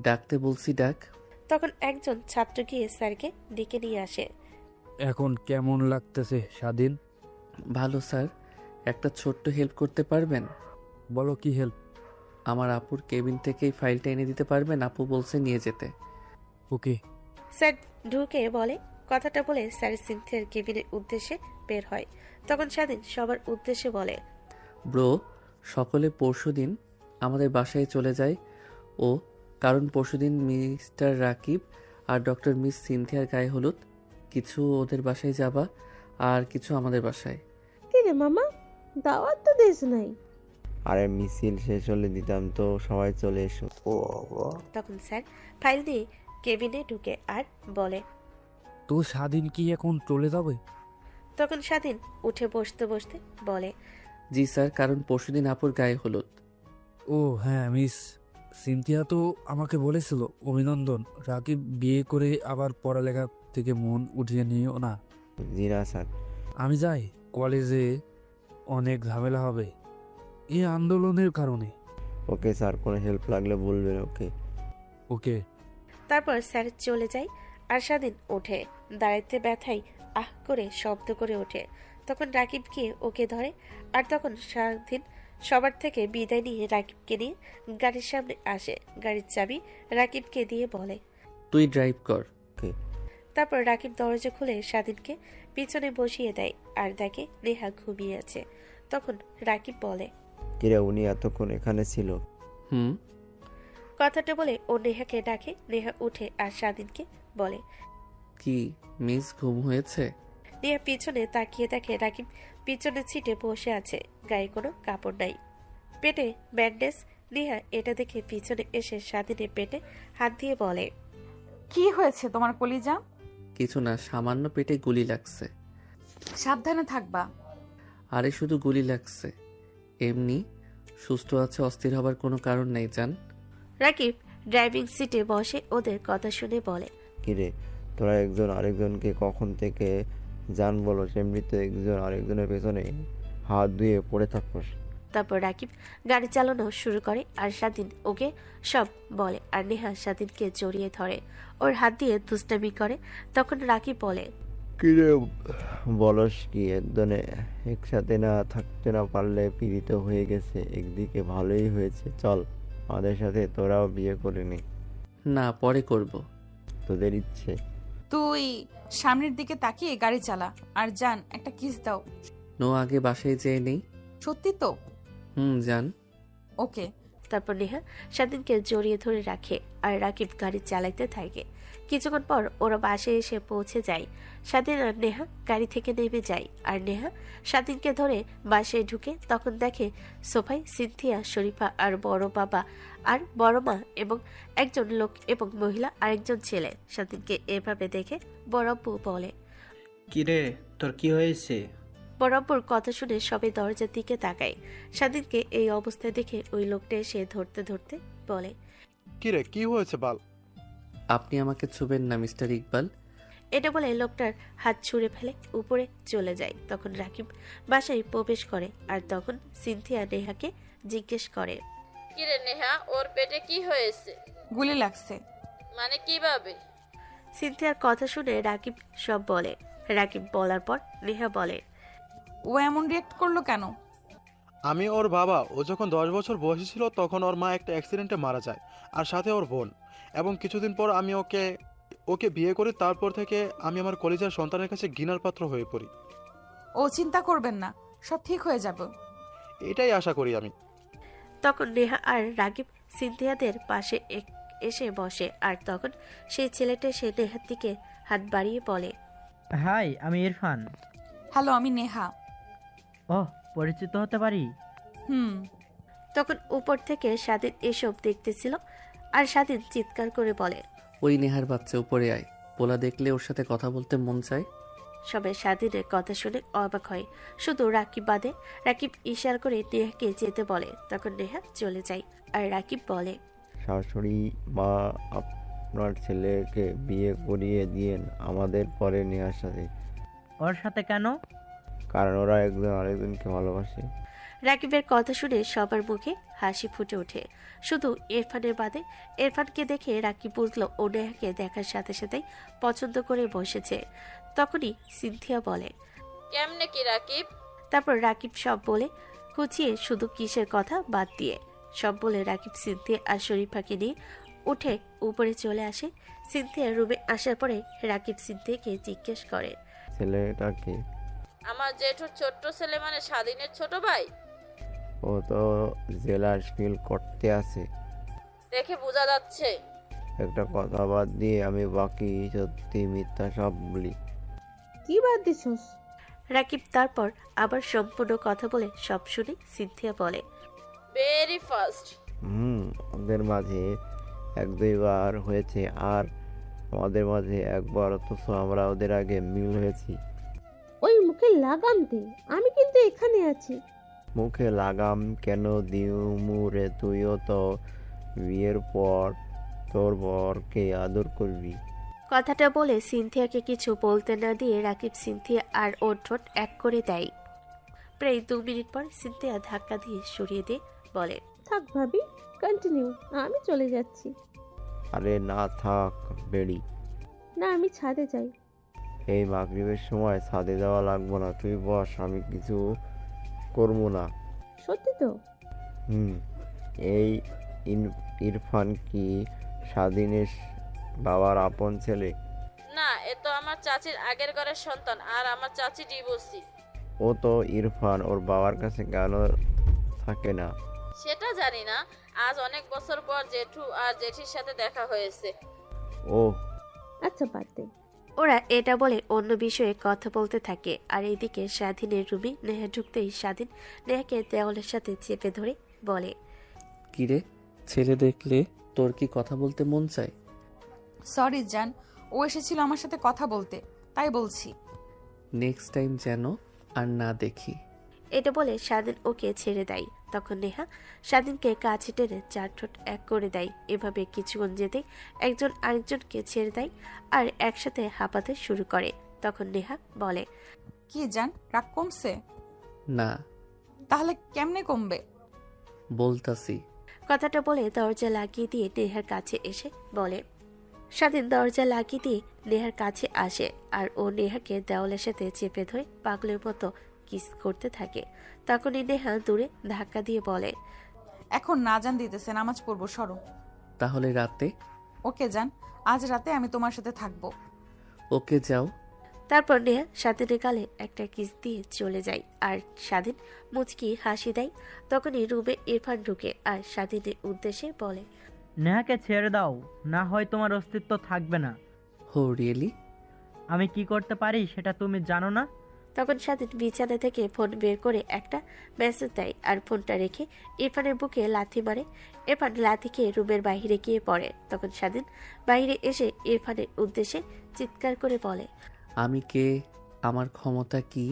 ডাকতে বলছি, ডাক। তখন একজন ছাত্র গিয়ে স্যারকে ডেকে নিয়ে আসে। এখন কেমন লাগতেছে স্বাধীন? ভালো স্যার, একটা ছোট্ট হেল্প করতে পারবেন? বলো, কি হেল্প? আমার আপুর কেবিন থেকে এই ফাইলটা এনে দিতে পারবেন? আপু বলছে নিয়ে যেতে। ওকে। স্যার ঢুকে বলে। কথাটা বলে স্যার সিনথিয়ার কেবিনের উদ্দেশ্যে বের হয়। তখন স্বাধীন সবার উদ্দেশ্যে বলে, ব্রো, সকলে পরশুদিন আমাদের বাসায় চলে যায় ও, কারণ পরশুদিন মিস্টার রাকিব আর ডক্টর মিস সিনথিয়ার গায়ে হলুদ। কিছু ওদের বাসায় যাবা আর কিছু আমাদের বাসায়। কিরে মামা, দাওয়াত তো দিস নাই? আরে মিছিল শেষ হলে দিতাম তো, সবাই চলে এসো। ও বাবা। তখন স্যার ফাইল দিয়ে কেবিনে ঢুকে আর বলে, তো স্বাধীন কি এখন চলে যাবে? তখন স্বাধীন উঠে বসতে বসতে বলে, জি স্যার, কারণ পরশুদিন আপুর গায়ে হলুদ। ও হ্যাঁ, মিস সিনথিয়া তো আমাকে বলেছিল অভিনন্দন, রাকিব বিয়ে করে আবার পড়ালেখা থেকে মন উঠিয়ে নিও না। জি না স্যার। আমি যাই, কলেজে অনেক ঝামেলা হবে এই আন্দোলনের কারণে। ওকে স্যার, কোনো হেল্প লাগলে বলবেন। ওকে ওকে। তারপর স্যার চলে যায় আর স্বাধীন ওঠে। দাঁড়াইতে ব্যথায় আহ করে শব্দ করে ওঠে। তখন রাকিব গিয়ে ওকে ধরে আর তখন স্বাধীন সবার থেকে বিদায় নিয়ে রাকিবকে নিয়ে গাড়ির সামনে আসে। গাড়ির চাবি রাকিবকে দিয়ে বলে, তুই ড্রাইভ কর। তারপর রাকিব দরজা খুলে স্বাধীনকে পিছনে বসিয়ে দেয় আর দেখে নেহা ঘুমিয়ে আছে। তখন রাকিব বলে, কিরে, উনি এতক্ষণ এখানে ছিল? হুম। কথাটা বলে ও নেহাকে ডাকে। নেহা উঠে আর স্বাধীনকে বলে, কি মিস, ঘুম হয়েছে? নেহা পিছনে তাকিয়ে দেখে রাকিব পিছনের সিটে বসে আছে, গায়ে কোনো কাপড় নাই, পেটে ব্যান্ডেজ। নেহা এটা দেখে পিছনে এসে স্বাধীনের পেটে হাত দিয়ে বলে, কি হয়েছে তোমার কলিজা? কিছু না, সামান্য পেটে গুলি লাগছে। সাবধানে থাকবা। আরে শুধু গুলি লাগছে, এমনি। সুস্থ আছে, অস্থির হবার কোনো কারণ নেই জান। রাকিব ড্রাইভিং সিটে বসে ওদের কথা শুনে বলে, কিরে, তোরা একজন আরেকজনকে কখন থেকে জান বলো, এমনিতে একজন আরেকজনের পেছনে হাত ধুয়ে পড়ে থাকোস। তারপর রাকিব গাড়ি চালানো শুরু করে আর স্বাধীন ওকে সব বলে আর নেহা স্বাধীনকে জড়িয়ে ধরে, ওর হাত দিয়ে দুষ্টামি করে। তখন রাকিব বলে, কিরে বলস কি, একজনে একসাথে না থাকতে না পারলে পীড়িত হয়ে গেছে, একদিকে ভালোই হয়েছে, চল আমাদের সাথে তোরাও বিয়ে করে নি। না, পরে করব। তোদের ইচ্ছে। তুই সামনের দিকে তাকিয়ে গাড়ি চালা আর জান একটা কিস দাও। নো, আগে বাসায় যেয়ে নেই। সত্যি তো? জান। ওকে। তারপর নেহা স্বাধীনকে জড়িয়ে ধরে রাখে আর রাকিব গাড়ি চালাইতে থাকে। কিছুক্ষণ পর ওরা বাসায় এসে পৌঁছে যায়। স্বাধীন আর নেহা গাড়ি থেকে নেমে যায় আর নেহা স্বাধীনকে ধরে বাসায় ঢুকে তখন দেখে সোফায় সিনথিয়া, শরীফা আর বড় বাবা আর বড় মা এবং একজন লোক এবং মহিলা আর একজন ছেলে। স্বাধীনকে এভাবে দেখে বড়ব্বু বলে, কিরে, তোর কি হয়েছে? বরাবর কথা শুনে সবাই দরজার দিকে তাকায়। স্বাধীনকে এই অবস্থায় দেখে ওই লোকটা এসে ধরতে ধরতে বলে, কিরে, কি হয়েছে বল? আপনি আমাকে ছুবেন না মিস্টার ইকবাল। এটা বলে লোকটার হাত ছুঁড়ে ফেলে উপরে চলে যায়। তখন রাকিব বাসায় প্রবেশ করে আর তখন সিনথিয়া নেহাকে জিজ্ঞেস করে, কিরে নেহা, ওর পেটে কি হয়েছে? গুলি লাগছে। মানে কিভাবে? সিনথিয়ার কথা শুনে রাকিব সব বলে। রাকিব বলার পর নেহা বলে, ও এমন রিয়েক্ট করলো কেন? আমি ওর বাবা। ও যখন 10 বছর বয়সী ছিল তখন ওর মা একটা অ্যাক্সিডেন্টে মারা যায়, আর সাথে ওর বোন। এবং কিছুদিন পর আমি ওকে বিয়ে করি। তারপর থেকে আমি আমার কলিজার সন্তানের কাছে ঘৃণার পাত্র হয়ে পড়ি। ও চিন্তা করবেন না, সব ঠিক হয়ে যাবে। এটাই আশা করি আমি। তখন নেহা আর রাকিব সিনথিয়াদের পাশে এসে বসে আর তখন সেই ছেলেটা সে নেহার দিকে হাত বাড়িয়ে বলে, হাই, আমি ইরফান। হ্যালো, আমি নেহা। ওহ, পরিচিত হতে পারি? তখন উপর থেকে স্বাধীন এসব দেখতেছিল আর স্বাধীন চিৎকার করে বলে, ওই নেহার বাচ্চা, উপরে আয়। পোলা দেখলে ওর সাথে কথা বলতে মন চায়। সবাই স্বাধীনের কথা শুনে অবাক হয়, শুধু রাকিব বাদে। রাকিব ইশারা করে নেহাকে যেতে বলে। তখন নেহা চলে যায় আর রাকিব বলে, শাশুড়ি মা, আপনার ছেলেকে বিয়ে করিয়ে দিয়েন আমাদের পরে নেহার সাথে। ওর সাথে কেন? কারণ ওরা একজন আরেকজনকে ভালোবাসে। রাকিবের কথা শুনে সবার মুখে হাসি ফুটে ওঠে, শুধু ইরফানের বাদে। ইরফানকে দেখে রাকিব বুঝলো ও নেহাকে দেখার সাথে সাথেই পছন্দ করে বসেছে। তখনই সিনথিয়া বলে, কেমনে কি রাকিব? তারপর রাকিব সব বলে খুঁচিয়ে শুধু কিসের কথা বাদ দিয়ে সব বলে রাকিব সিনথিয়া আর শরীফাকে নিয়ে উঠে উপরে চলে আসে। সিনথিয়া রুমে আসার পরে রাকিব সিনথিয়াকে জিজ্ঞেস করে, ছেলেটাকে? আমার জেঠুর ছোট্ট ছেলে, মানে স্বাধীনের ছোট ভাই। ও তো জেলার ফিল করতে আছে। দেখে বোঝা যাচ্ছে। একটা কথা বাদ দিয়ে আমি বাকি সত্যি মিথ্যা সব বলি। কি বাদ দিছস? রাকিব তারপর আবার সম্পূর্ণ কথা বলে সব শুনে সিনথিয়া বলে, ভেরি ফাস্ট। ওদের মাঝে এক দুইবার হয়েছে আর আমাদের মাঝে একবার, অথচ আমরা ওদের আগে মিল হয়েছি। ওই মুখে লাগাম দে, আমি কিন্তু এখানে আছি। মুখে লাগাম কেন দিমু রে? তুইও তো বিয়ের পর তোর বরকে আদর করবি। কথাটা বলে সিনথিয়াকে কিছু বলতে না দিয়ে রাকিব সিনথিয়া আর ওর ঠোঁট এক করে দেয়। প্রায় 2 মিনিট পর সিনথিয়া ধাক্কা দিয়ে সরিয়ে দিয়ে বলে, থাক ভাবি, কন্টিনিউ, আমি চলে যাচ্ছি। আরে না থাক বেড়ি। না, আমি ছাদে যাই। এই মাগরিবের সময় ছাদে যাওয়া লাগবো না, তুই বস, আমি কিছু করবো না। সত্যি তো? এই ইরফান কি স্বাধীনের বাবার আপন ছেলে? না, এ তো আমার চাচির আগের ঘরের সন্তান, আর আমার চাচি ডিভোর্সি। ও তো ইরফান ওর বাবার কাছে কেন থাকে না? সেটা জানি না। আজ অনেক বছর পর জেঠু আর জেঠির সাথে দেখা হয়েছে। ও আচ্ছা, বাদ দে। ওরা এটা বলে অন্য বিষয়ে কথা বলতে থাকে। আর এদিকে স্বাধীনের রুমে নেহা ঢুকতেই স্বাধীন নেহাকে দেওয়ালের সাথে চেপে ধরে বলে, কিরে, ছেলে দেখলে তোর কি কথা বলতে মন চায়? সরি জান, ও এসেছিল আমার সাথে কথা বলতে, তাই বলছি। নেক্সট টাইম যেন আর না দেখি। এটা বলে স্বাধীন ওকে ছেড়ে দেয়। তখন নেহা স্বাধীনকে কাছে টেনে 4 ঠোঁট এক করে দেয়। এভাবে কিছুক্ষণ যেতেই একজন আরেকজনকে ছেড়ে দেয় আর একসাথে হাঁপাতে শুরু করে। তখন নেহা বলে, কি জান, রাগ কমছে? না। তাহলে কেমনে কমবে? বলতাছি। কথাটা বলে দরজা লাগিয়ে দিয়ে নেহার কাছে এসে বলে। স্বাধীন দরজা লাগিয়ে দিয়ে নেহার কাছে আসে আর ও নেহাকে দেওয়ালের সাথে চেপে ধরে পাগলের মতো কিস করতে থাকে। তখনই নেহা দূরে ধাক্কা দিয়ে বলে, এখন না জান দিতেছে, নামাজ পড়বো, সরো। তাহলে রাতে? ওকে জান, আজ রাতে আমি তোমার সাথে থাকবো। ওকে যাও। তারপর নেহা স্বাধীনের গালে একটা কিস দিয়ে চলে যায় আর স্বাধীন মুচকি হাসি দেয়। তখনই রুমে ইরফান ঢুকে আর স্বাধীনের উদ্দেশ্যে বলে, নেহাকে ছেড়ে দাও, না হয় তোমার অস্তিত্ব থাকবে না। হো রিয়েলি? আমি কি করতে পারি সেটা তুমি জানো না? তখন স্বাধীন বিছানা থেকে ফোন বের করে একটা মেসেজ দেয় আর ফোনটা রেখে ইরফানের বুকে লাথি মারে। ইরফান লাথি খেয়ে রুমের বাইরে গিয়ে পড়ে। তখন স্বাধীন বাইরে এসে ইরফানের উদ্দেশ্যে চিৎকার করে বলে, আমি কে, আমার ক্ষমতা কি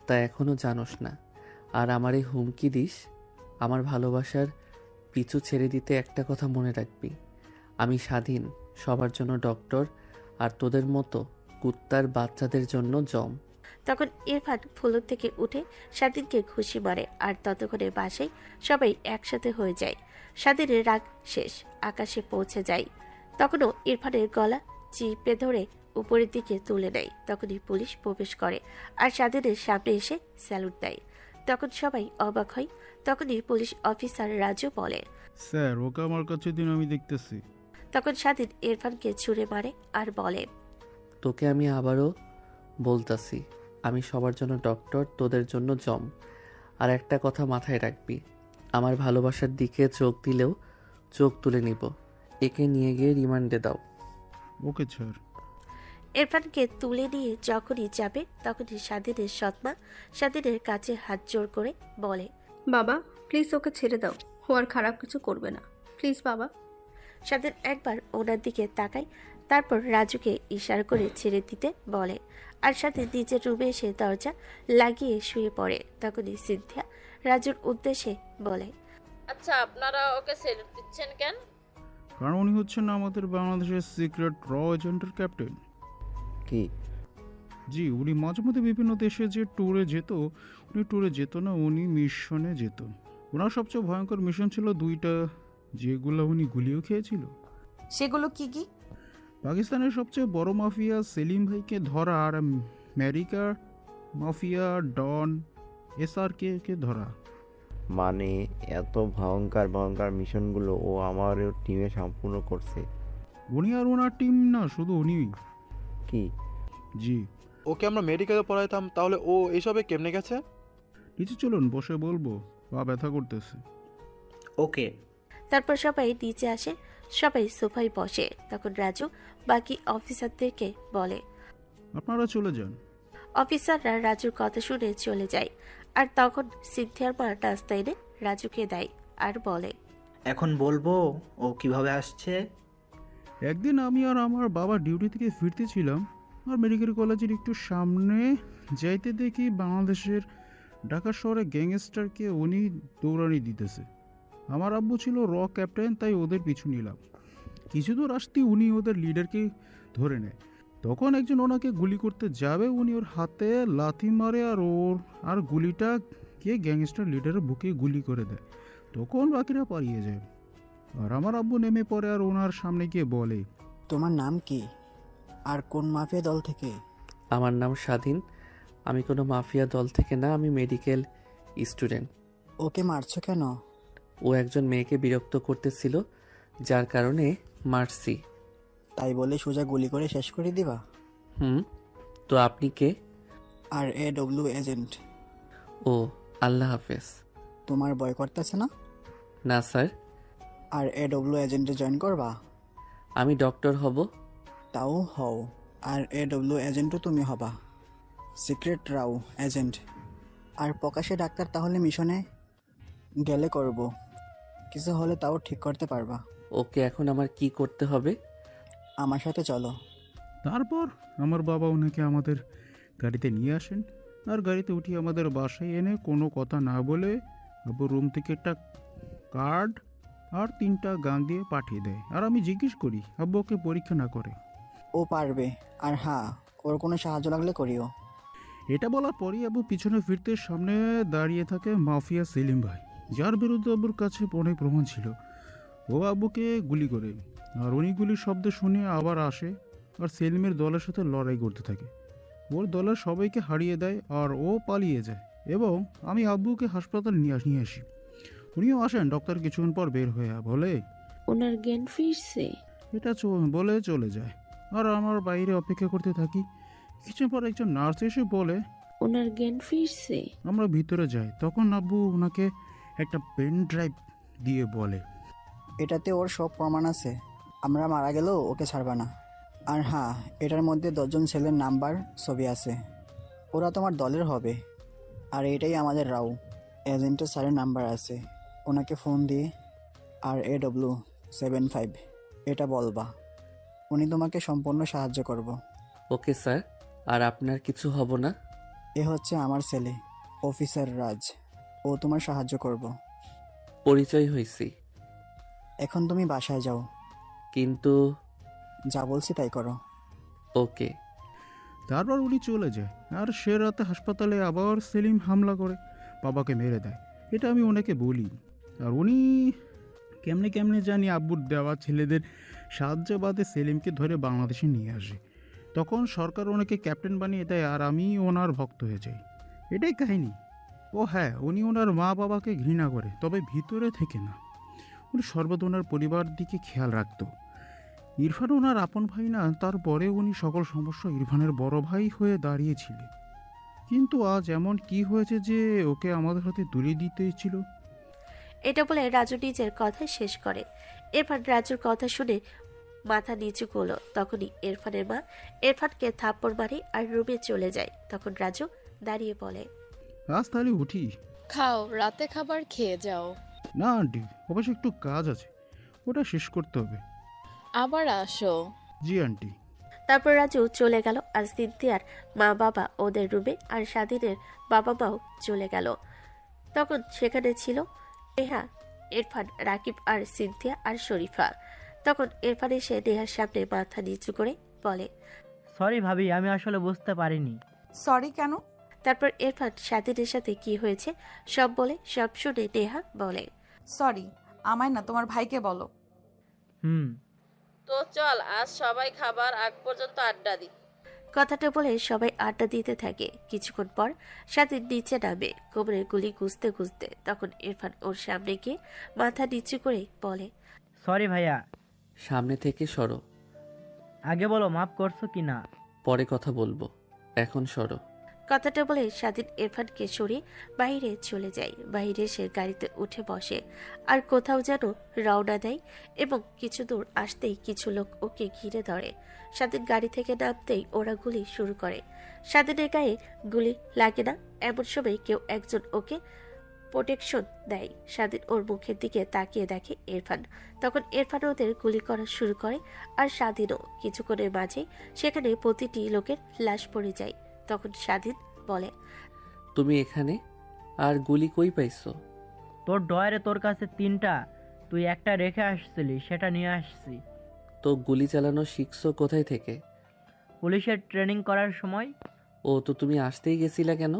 তা এখনো জানোস না, আর আমারে হুমকি দিস? আমার ভালোবাসার পিছু ছেড়ে দিতে একটা কথা মনে রাখবি, আমি স্বাধীন, সবার জন্য ডক্টর, আর তোদের মতো কুত্তার বাচ্চাদের জন্য জম। তখন ইরফান ফুলক থেকে উঠে স্বাধীনকে ঘুষি মারে আর ততক্ষণে বাসায় সবাই একসাথে হয়ে যায়। স্বাধীনের রাগ শেষ, আকাশে পৌঁছে যায়। তখনও ইরফানের গলা চিপে ধরে উপরের দিকে তুলে নেয়। তখনই পুলিশ প্রবেশ করে আর স্বাধীনের সামনে এসে স্যালুট দেয়। তখন সবাই অবাক হয়। তখনই পুলিশ অফিসার রাজু বলে, স্যার ওকে আমার কাছে দিন, আমি দেখতেছি। তখন স্বাধীন ইরফানকে ছুঁড়ে মারে আর বলে, তোকে আমি আবারও বলতাছি, আমি সবার জন্য ডক্টর, তোদের জন্য জম। আর একটা কথা মাথায় রাখবি, আমার ভালোবাসার দিকে চোখ দিলেও চোখ তুলে নিব। একে নিয়ে গিয়ে রিমান্ডে দাও। Okay sir. ইরফানকে তুলে নিয়ে যখনই যাবে তখনই স্বাধীনের সৎমা স্বাধীনের কাছে হাত জোর করে বলে, বাবা প্লিজ ওকে ছেড়ে দাও, ও আর খারাপ কিছু করবে না, প্লিজ বাবা। স্বাধীন একবার ওনার দিকে তাকায়, তারপর রাজুকে ইশারা করে ছেড়ে দিতে বলে আর সাথে নিজের রুমে এসে দরজা লাগিয়ে শুয়ে পড়ে। তখনই সিনথিয়া রাজুর উদ্দেশ্যে বলে, আচ্ছা, আপনারা ওকে ছেড়ে দিচ্ছেন কেন? কারণ উনি হচ্ছেন আমাদের বাংলাদেশের সিক্রেট র এজেন্টের ক্যাপ্টেন। কি? জি, উনি মাঝে মধ্যে বিভিন্ন দেশে যে ট্যুরে যেত, উনি ট্যুরে যেত না, উনি মিশনে যেত। ওনার সবচেয়ে ভয়ঙ্কর মিশন ছিল 2টা, যেগুলো উনি গুলিও খেয়েছিল। সেগুলো কি কি? পাকিস্তানের সবচেয়ে বড় মাফিয়া সেলিম ভাইকে ধরা আর আমেরিকার মাফিয়া ডন SRK কে ধরা। মানে এত ভয়ঙ্কর ভয়ঙ্কর মিশনগুলো ও আমার টিমে সম্পূর্ণ করছে। উনি আর ওনার টিম না, শুধু উনিই। কি? জি। ওকে আমরা মেডিকেলে পড়াইতাম, তাহলে ও এইসবে কেমনে গেছে? নিচে চলুন, বসে বলবো। পা ব্যথা করতেছে। ওকে। তারপর সবাই নিচে আসে, সবাই সোফায় বসে। তখন রাজু বাকি অফিসারদেরকে বলে, আপনারা চলে যান। অফিসাররা রাজুর কথা শুনে চলে যায়। আর তখন সিনথিয়ার মা নাস্তা এনে রাজুকে দেয় আর বলে, এখন বলবো ও কিভাবে আসছে? একদিন আমি আর আমার বাবা ডিউটি থেকে ফিরতেছিলাম, আর মেডিকেল কলেজের একটু সামনে যাইতে দেখি বাংলাদেশের ঢাকা শহরে গ্যাংস্টারকে উনি দৌড়ানি দিতেছে। আমার আব্বু ছিল র ক্যাপ্টেন, তাই ওদের পিছু নিলাম। কিছু দূর আসতে উনি ওদের লিডারকে ধরে নেয়। তখন একজন ওনাকে গুলি করতে যাবে, উনি ওর হাতে লাথি মারে আর গুলিটা গিয়ে গ্যাংস্টার লিডারের বুকে গুলি করে দেয়। তখন বাকিরা পালিয়ে যায়। আর আমার আব্বু নেমে পড়ে আর ওনার সামনে গিয়ে বলে, তোমার নাম কি আর কোন মাফিয়া দল থেকে? আমার নাম স্বাধীন। আমি কোনো মাফিয়া দল থেকে না, আমি মেডিকেল স্টুডেন্ট। ওকে মারছো কেন? ও একজন মেয়েকে বিরক্ত করতেছিল, যার কারণে মারছি। তাই বলে সোজা গুলি করে শেষ করে দিবা? তো আপনি কে? RAW agent. ও, আল্লাহ হাফেজ। তোমার ভয় করতেছে না? না স্যার। RAW এজেন্টে জয়েন করবা? আমি ডক্টর হব। তাও হও, RAW এজেন্টও তুমি হবা। সিক্রেট রাও এজেন্ট। আর প্রকাশে ডাক্তার, তাহলে মিশনে গেলে করব, কিছু হলে তাও ঠিক করতে পারবা। ওকে, এখন আমার কি করতে হবে? আমার সাথে চলো। তারপর আমার বাবা ওনাকে আমাদের গাড়িতে নিয়ে আসেন, আর গাড়িতে উঠিয়ে আমাদের বাসায় এনে কোনো কথা না বলে আব্বু রুম থেকে একটা কার্ড আর 3টা গান দিয়ে পাঠিয়ে দেয়। আর আমি জিজ্ঞেস করি আব্বু ওকে পরীক্ষা না করে। ও পারবে, আর হ্যাঁ, ওর কোনো সাহায্য লাগলে করিও। এটা বলার পরই আব্বু পিছনে ফিরতে সামনে দাঁড়িয়ে থাকে মাফিয়া সেলিম ভাই, যার বিরুদ্ধে আব্বুর কাছে অনেক প্রমাণ ছিল। ও আব্বুকে গুলি করে, আর উনি গুলির শব্দ শুনে আবার আসে আর সেলিমের দলের সাথে লড়াই করতে থাকে। ওর দলের সবাইকে হারিয়ে দেয় আর ও পালিয়ে যায়, এবং আমি আব্বুকে হাসপাতালে নিয়ে আসি। উনিও আসেন। ডক্টর কিছুক্ষণ পর বের হয়ে বলে, ওনার জ্ঞান ফিরছে। এটা বলে চলে যায়। আর আমার বাইরে অপেক্ষা করতে থাকি। কিছুক্ষণ পর একজন নার্স এসে বলে, ওনার জ্ঞান ফিরছে। আমরা ভিতরে যাই। তখন আব্বু ওনাকে একটা পেন ড্রাইভ দিয়ে বলে, এটাতে ওর সব প্রমাণ আছে, আমরা মারা গেলেও ওকে ছাড়বা না। আর হ্যাঁ, এটার মধ্যে 10 জন ছেলের নাম্বার ছবি আছে, ওরা তোমার দলের হবে। আর এটাই আমাদের রাও এজেন্টের স্যারের নাম্বার আছে, ওনাকে ফোন দিয়ে RAW75 এটা বলবা, উনি তোমাকে সম্পূর্ণ সাহায্য করব। Okay sir. আর আপনার কিছু হব না? এ হচ্ছে আমার ছেলে অফিসার রাজ, ও তোমার সাহায্য করব। পরিচয় হয়েছি। এখন তুমি বাসায় যাও। কিন্তু যা বলছি তাই করো। ওকে। তারপর উনি চলে যায়। আর সে রাতে হাসপাতালে আবার সেলিম হামলা করে বাবাকে মেরে দেয়। এটা আমি ওনাকে বলি, আর উনি কেমনে কেমনে জানি আব্বুর দেওয়া ছেলেদের সাহায্যবাদে সেলিমকে ধরে বাংলাদেশে নিয়ে আসে। তখন সরকার ওনাকে ক্যাপ্টেন বানিয়ে দেয়, আর আমি ওনার ভক্ত হয়ে যাই। এটাই কাহিনী। ও হ্যাঁ, উনি ওনার মা বাবাকে ঘৃণা করে, তবে ভিতরে থেকে না। উনি সর্বদা ওনার পরিবার দিকে খেয়াল রাখতো। ইরফান ওনার আপন ভাই না, তারপরে উনি সকল সমস্যা ইরফানের বড় ভাই হয়ে দাঁড়িয়েছিলেন। কিন্তু আজ এমন কি হয়েছে যে ওকে আমাদের হাতে তুলে দিতে ছিল? এটা বলে রাজু নিজের কথা শেষ করে। ইরফান রাজুর কথা শুনে মাথা নিচু করলো। তখনই ইরফানের মা ইরফানকে থাপ্পড় মারে আর রুমে চলে যায়। তখন রাজু দাঁড়িয়ে বলে, আজ তাহলে উঠি? খাও, রাতে খাবার খেয়ে যাও। না আন্টি, অবশ্য একটু কাজ আছে, ওটা শেষ করতে হবে। আবার আসো। জি আন্টি। তারপর রাজু চলে গেল। আর সিনথিয়ার মা বাবা ওদের রুমে, আর স্বাধীনের বাবা মাও চলে গেল। তখন সেখানে ছিল নেহা, ইরফান, রাকিব আর সিনথিয়া আর শরীফা। তখন ইরফান এসে নেহার সামনে মাথা নিচু করে বলে, সরি ভাবি, আমি আসলে বুঝতে পারিনি। সরি কেন? তারপর ইরফান স্বাধীনের সাথে কি হয়েছে সব বলে। সব শুনে নেহা বলে, সরি, আমায় না, তোমার ভাইকে বলো। তো চল, আজ সবাই খাবার আগ পর্যন্ত আড্ডা দিই। কথাটা বলে সবাই আড্ডা দিতে থাকে। কিছুক্ষণ পর স্বাধীন নিচে নামে কোমরের গুলি গুজতে গুজতে। তখন ইরফান ওর সামনে গিয়ে মাথা নিচু করে বলে, সরি ভাইয়া। সামনে থেকে সরো। আগে বলো মাফ করছো কি না। পরে কথা বলবো, এখন সরো। কথাটা বলে স্বাধীন ইরফানকে সরিয়ে বাইরে চলে যায়। বাইরে সে গাড়িতে উঠে বসে আর কোথাও যেন রওনা দেয় এবং কিছু দূর আসতেই কিছু লোক ওকে ঘিরে ধরে। স্বাধীন গাড়ি থেকে নামতেই ওরা গুলি শুরু করে। স্বাধীনের গায়ে গুলি লাগে না, এমন সময় কেউ একজন ওকে প্রোটেকশন দেয়। স্বাধীন ওর মুখের দিকে তাকিয়ে দেখে ইরফান। তখন ইরফান ওদের গুলি করা শুরু করে আর স্বাধীনও। কিছুক্ষণের মাঝে সেখানে প্রতিটি লোকের লাশ পড়ে যায়। তখন স্বাধীন বলে, তুমি এখানে? আর গুলি কই পাইছো? তোর ডয়ারে তোর কাছে 3টা, তুই একটা রেখে আসছিলি, সেটা নিয়ে আসছি। তো গুলি চালানো শিখছো কোথায় থেকে? পুলিশের ট্রেনিং করার সময়। ও তো তুমি আসতেই গেছিলা কেন?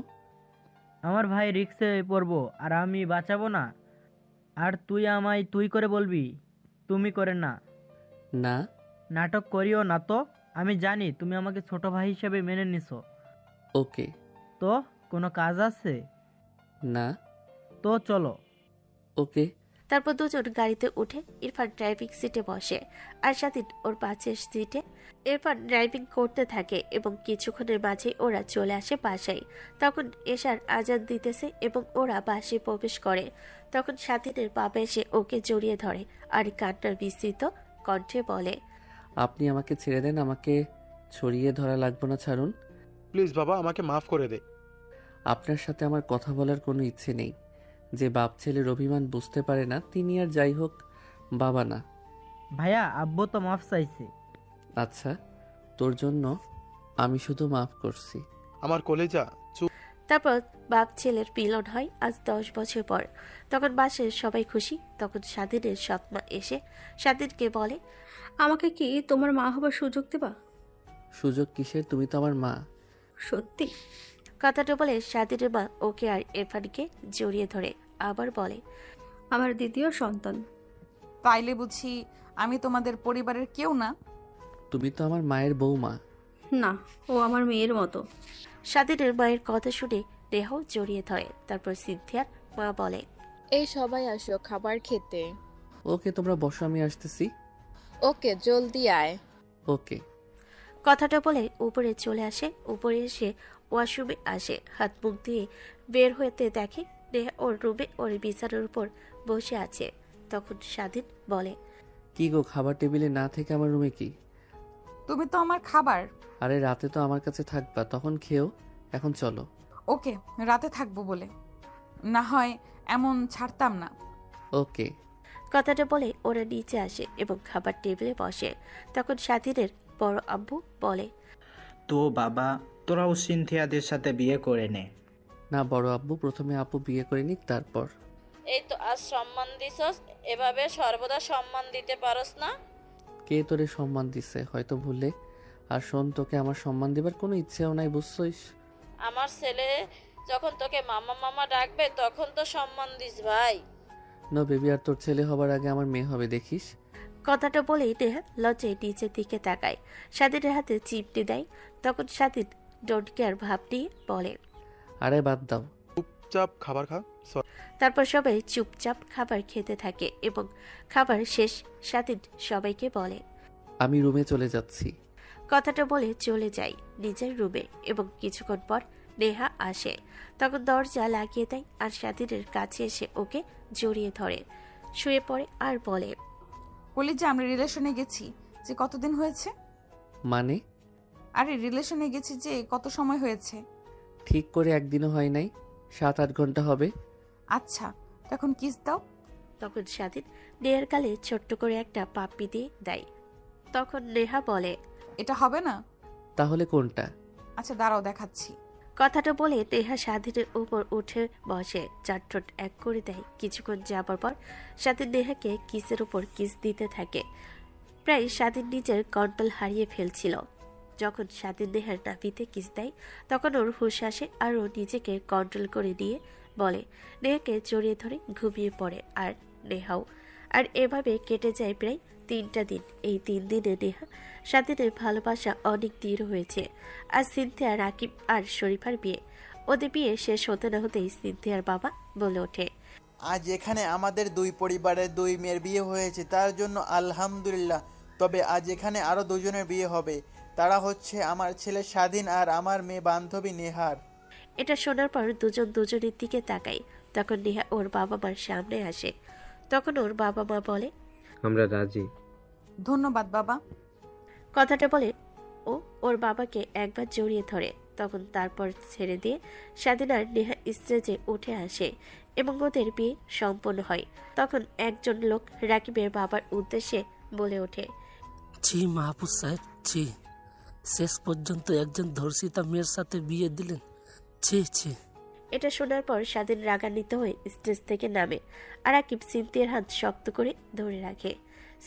আমার ভাই রিক্সে পড়বো আর আমি বাঁচাবো না? আর তুই আমায় তুই করে বলবি, তুমি করে না? না। নাটক করিও না তো। আমি জানি তুমি আমাকে ছোট ভাই হিসেবে মেনে নিছো। ওকে। তো কোনো কাজ আছে? না। তো চলো। ওকে। তারপর দুজন গাড়িতে উঠে ইরফান ড্রাইভিং সিটে বসে আর স্বাধীন ওর পাশের সিটে। ইরফান ড্রাইভিং করতে থাকে এবং কিছুক্ষণের মাঝে ওরা চলে আসে বাসায়। তখন এশার আজান দিতেছে এবং ওরা বাসে প্রবেশ করে। তখন স্বাধীনের বাবা এসে ওকে জড়িয়ে ধরে আর কান্নার বিস্তৃত কণ্ঠে বলে, আপনি আমাকে ছেড়ে দেন, আমাকে ছড়িয়ে ধরা লাগবে না, ছাড়ুন প্লিজ বাবা, আমাকে মাফ করে দে। আপনার সাথে আমার কথা বলার কোনো ইচ্ছে নেই। যে বাপ ছেলের অভিমান বুঝতে পারে না, তিনি আর যাই হোক বাবা না। ভাইয়া, আব্বু তো মাফ চাইছে। আচ্ছা, তোর জন্য আমি শুধু মাফ করছি। আমার কলেজা চুপ। তারপর বাপ ছেলের মিলন হয় আজ 10 বছর পর। তখন বাসের সবাই খুশি। তখন স্বাধীনের সৎমা এসে স্বাধীনকে বলে, আমাকে কি তোমার মা হবার সুযোগ দেবা? সুযোগ কিসের? তুমি তো আমার মা। সত্যি? কথাটা বলে স্বাধীনের মা ওকে আর ইরফানকে জড়িয়ে ধরে আবার বলে, আমার দ্বিতীয় সন্তান। তাইলে বুঝি আমি তোমাদের পরিবারের কেউ না? তুমি তো আমার মায়ের বৌমা। না, ও আমার মেয়ের মতো। স্বাধীনের মায়ের কথা শুনে নেহাও জড়িয়ে ধরে। তারপর সিনথিয়ার মা বলে, এই সবাই আসো খাবার খেতে। ওকে, তোমরা বসো, আমি আসতেছি। ওকে, জলদি আয়। ওকে। কথাটা বলে উপরে চলে আসে। উপরে এসে ওয়াশরুমে আসে। হাত মুখ দিয়ে বের হতে দেখে নেহা ওর রুমে ওর বিছানার উপর বসে আছে। তখন স্বাধীন বলে, কি গো, খাবার টেবিলে না থেকে আমার রুমে কি? তুমি তো আমার খাবার। আরে রাতে তো আমার কাছে থাকবা, তখন খেও। এখন চলো। ওকে, রাতে থাকবো বলে না হয় এমন ছাড়তাম না। ওকে। কথাটা বলে ওরা নিচে আসে এবং খাবার টেবিলে বসে। তখন স্বাধীনের বড় আব্বু বলে, তো বাবা, তোরাও সিনথিয়াদের সাথে বিয়ে করে নে। না বড় আব্বু, প্রথমে আপু বিয়ে করে নিক, তারপর। এই তো আজ সম্মান দিছস, এভাবে সর্বদা সম্মান দিতে পারস না? কে তোরে সম্মান দিছে? হয়তো ভুলে। আর শোন, তোকে আমার সম্মান দিবার কোনো ইচ্ছেও নাই, বুঝছিস? আমার ছেলে যখন তোকে মামা মামা ডাকবে তখন তো সম্মান দিস ভাই। নো বেবি, আর তোর ছেলে হবার আগে আমার মেয়ে হবে, দেখিস। কথাটা বলেই নেহা লজ্জায় নিচের দিকে তাকায়। স্বাধীনের হাতে চিমটি দেয়। তখন স্বাধীন ডোন্ট কেয়ার ভাব নিয়ে বলে, আরে বাদ দাও, চুপচাপ খাবার খা। তারপর সবাই চুপচাপ খাবার খেতে থাকে এবং খাবার শেষ স্বাধীন সবাইকে বলে, আমি রুমে চলে যাচ্ছি। কথাটা বলে চলে যায় নিজের রুমে এবং কিছুক্ষণ পর নেহা আসে। তখন দরজা লাগিয়ে দেয় আর স্বাধীনের কাছে এসে ওকে জড়িয়ে ধরে শুয়ে পড়ে আর বলে, বলি যে আমরা রিলেশনে গেছি যে কতদিন হয়েছে? মানে? আরে রিলেশনে গেছি যে কত সময় হয়েছে? ঠিক করে একদিনও হয় নাই, 7-8 ঘন্টা হবে। আচ্ছা, তখন কিস দাও। তখন স্বাধীন নেহার গালে ছোট্ট করে একটা পাপ্পি দিয়ে দেয়। তখন নেহা বলে, এটা হবে না? তাহলে কোনটা? আচ্ছা দাঁড়াও, দেখাচ্ছি। কথাটা বলে নেহা স্বাধীনের উপর উঠে বসে, চার ঠোঁট এক করে দেয়। কিছুক্ষণ যাবার পর স্বাধীন নেহাকে কিসের উপর কিস দিতে থাকে। প্রায় স্বাধীন নিজের কন্ট্রোল হারিয়ে ফেলছিল। যখন স্বাধীন নেহার নাভিতে কিস দেয় তখন ওর হুঁশ আসে আর ও নিজেকে কন্ট্রোল করে নিয়ে বলে, নেহাকে জড়িয়ে ধরে ঘুমিয়ে পড়ে আর নেহাও। আর এভাবে কেটে যায় প্রায় 3টা দিন। এই 3 দিনে নেহা স্বাধীনের ভালোবাসা অনেক দৃঢ় হয়েছে। আর সিনথিয়া, রাকিব আর শরীফার বিয়ে। ওদের বিয়ে শেষ হতে না হতেই সিনথিয়ার বাবা বলে ওঠে, আজ এখানে আমাদের 2 পরিবারের 2 মেয়ের বিয়ে হয়েছে, তার জন্য আলহামদুলিল্লাহ। তবে আজ এখানে আরও 2 জনের বিয়ে হবে। তারা হচ্ছে আমার ছেলে স্বাধীন আর আমার মেয়ে বান্ধবী নেহার। এটা শোনার পর দুজন দুজনের দিকে তাকাই। তখন নেহা ওর বাবা মার সামনে আসে। তখন ওর বাবা মা বলে, আমরা রাজি। ধন্যবাদ বাবা। কথাটা বলে ও ওর বাবাকে একবার জড়িয়ে ধরে। তখন তারপর ছেড়ে দিয়ে স্বাধীন আর নেহা স্টেজে উঠে আসে এবং ওদের বিয়ে সম্পন্ন হয়। তখন একজন লোক রাকিবের বাবার উদ্দেশ্যে বলে ওঠে, ছি মাহফুজ সাহেব, ছি, শেষ পর্যন্ত একজন ধর্ষিতা মেয়ের সাথে বিয়ে দিলেন, ছি ছি। এটা শোনার পর স্বাধীন রাগান্বিত হয়ে স্টেজ থেকে নামে আর রাকিব সিনথিয়ার হাত শক্ত করে ধরে রাখে।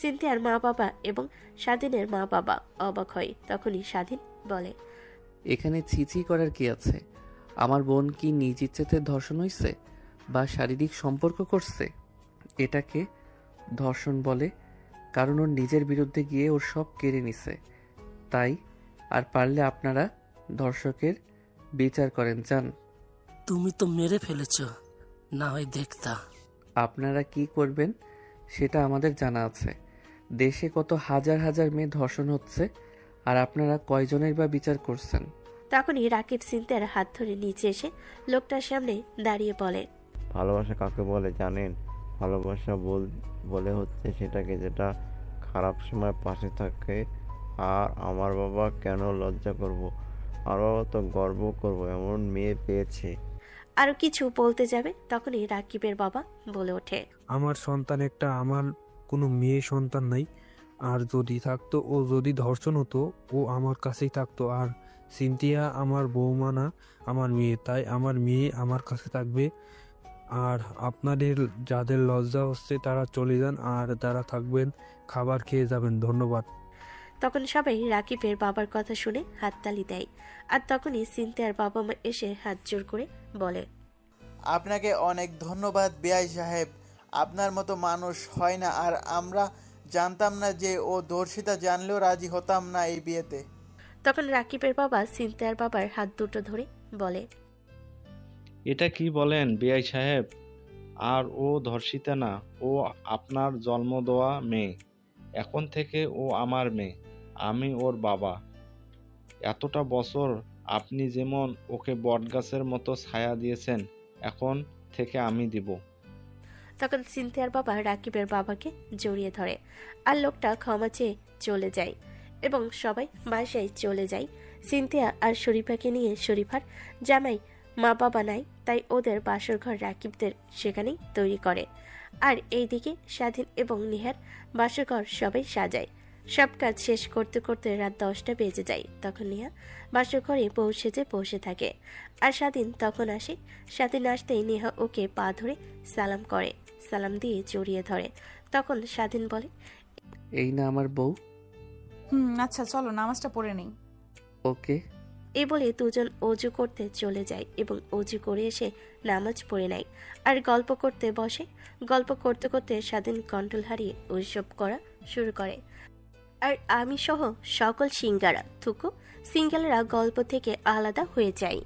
সিনথিয়ার মা বাবা এবং স্বাধীনের মা বাবা অবাক হয়। তখনই স্বাধীন বলে, এখানে ছিছি করার কি আছে? আমার বোন কি নিজ ইচ্ছেতে ধর্ষণ হয়েছে বা শারীরিক সম্পর্ক করছে? এটাকে ধর্ষণ বলে, কারণ ওর নিজের বিরুদ্ধে গিয়ে ওর সব কেড়ে নিছে। তাই আর পারলে আপনারা ধর্ষকের বিচার করেন, যান। তুমি তো মেরে ফেলেছ, না হয় দেখতা। আপনারা কি করবেন সেটা আমাদের জানা আছে। দেশে কত হাজার হাজার মেয়ে ধর্ষণ হচ্ছে, আর আপনারা কয়জনের বা বিচার করছেন? তখনই রাকিব সিনথিয়ার হাত ধরে নিচে এসে লোকটার সামনে দাঁড়িয়ে বলে, ভালোবাসা কাকে বলে জানেন? ভালোবাসা বলে হচ্ছে সেটাকে যেটা খারাপ সময় পাশে থাকে। আর আমার বাবা কেন লজ্জা করব? আমার বাবা তো গর্ব করব এমন মেয়ে পেয়েছে। আরো কিছু বলতে যাবে তখনই রাকিবের বাবা বলে ওঠে, আমার সন্তান একটা, আমার কোনো মেয়ে সন্তান নাই। আর যদি থাকতো, ও যদি ধর্ষণ হতো, ও আমার কাছেই থাকতো। আর সিনথিয়া আমার বৌমা না, আমার মেয়ে, তাই আমার মেয়ে আমার কাছে থাকবে। আর আপনাদের যাদের লজ্জা হচ্ছে তারা চলে যান, আর যারা থাকবেন খাবার খেয়ে যাবেন। ধন্যবাদ। তখন সবাই রাকিবের বাবার কথা শুনে হাততালি দেয়। আর তখনই সিনথিয়ার বাবা মা এসে হাত জোর করে বলে, আপনাকে অনেক ধন্যবাদ বিআই সাহেব, আপনার মতো মানুষ হয় না। আর আমরা জানতাম না যে ও ধর্ষিতা, জানলেও রাজি হতাম না এই বিয়েতে। তখন রাকিবের বাবা সিনথিয়ার বাবার হাত দুটো ধরে বলে, এটা কি বলেন বিআই সাহেব? আর ও ধর্ষিতা না, ও আপনার জন্ম দেওয়া মেয়ে। এখন থেকে ও আমার মেয়ে, আমি ওর বাবা। এতটা বছর আপনি যেমন ওকে বটগাছের মতো ছায়া দিয়েছেন, এখন থেকে আমি দিব। তখন সিনথিয়ার বাবা রাকিবের বাবাকে জড়িয়ে ধরে আর লোকটা ক্ষমা চেয়ে চলে যায় এবং সবাই বাসায় চলে যায়। সিনথিয়া আর শরীফাকে নিয়ে শরীফার জামাই মা বাবা নাই, তাই ওদের বাসর ঘর রাকিবদের সেখানেই তৈরি করে। আর এইদিকে স্বাধীন এবং নিহার বাসর ঘর সবাই সাজায়। সব কাজ শেষ করতে করতে রাত 10টা বেজে যায়। তখন নিহা বাসর ঘরে বউ সেজে বসে থাকে আর স্বাধীন তখন আসে। স্বাধীন আসতেই নেহা ওকে পা ধরে সালাম করে, সালাম দিয়ে জড়িয়ে ধরে। তখন স্বাধীন বলে, এই না আমার বউ। আচ্ছা চলো নামাজটা পড়ে নেই। ওকে। এই বলে দুজন অজু করতে চলে যায় এবং অজু করে এসে নামাজ পড়ে নেয় আর গল্প করতে বসে। গল্প করতে করতে স্বাধীন কন্ট্রোল হারিয়ে ওইসব করা শুরু করে। আর আমি সহ সকল সিঙ্গারা থুকু সিঙ্গেলরা গল্প থেকে আলাদা হয়ে যায়।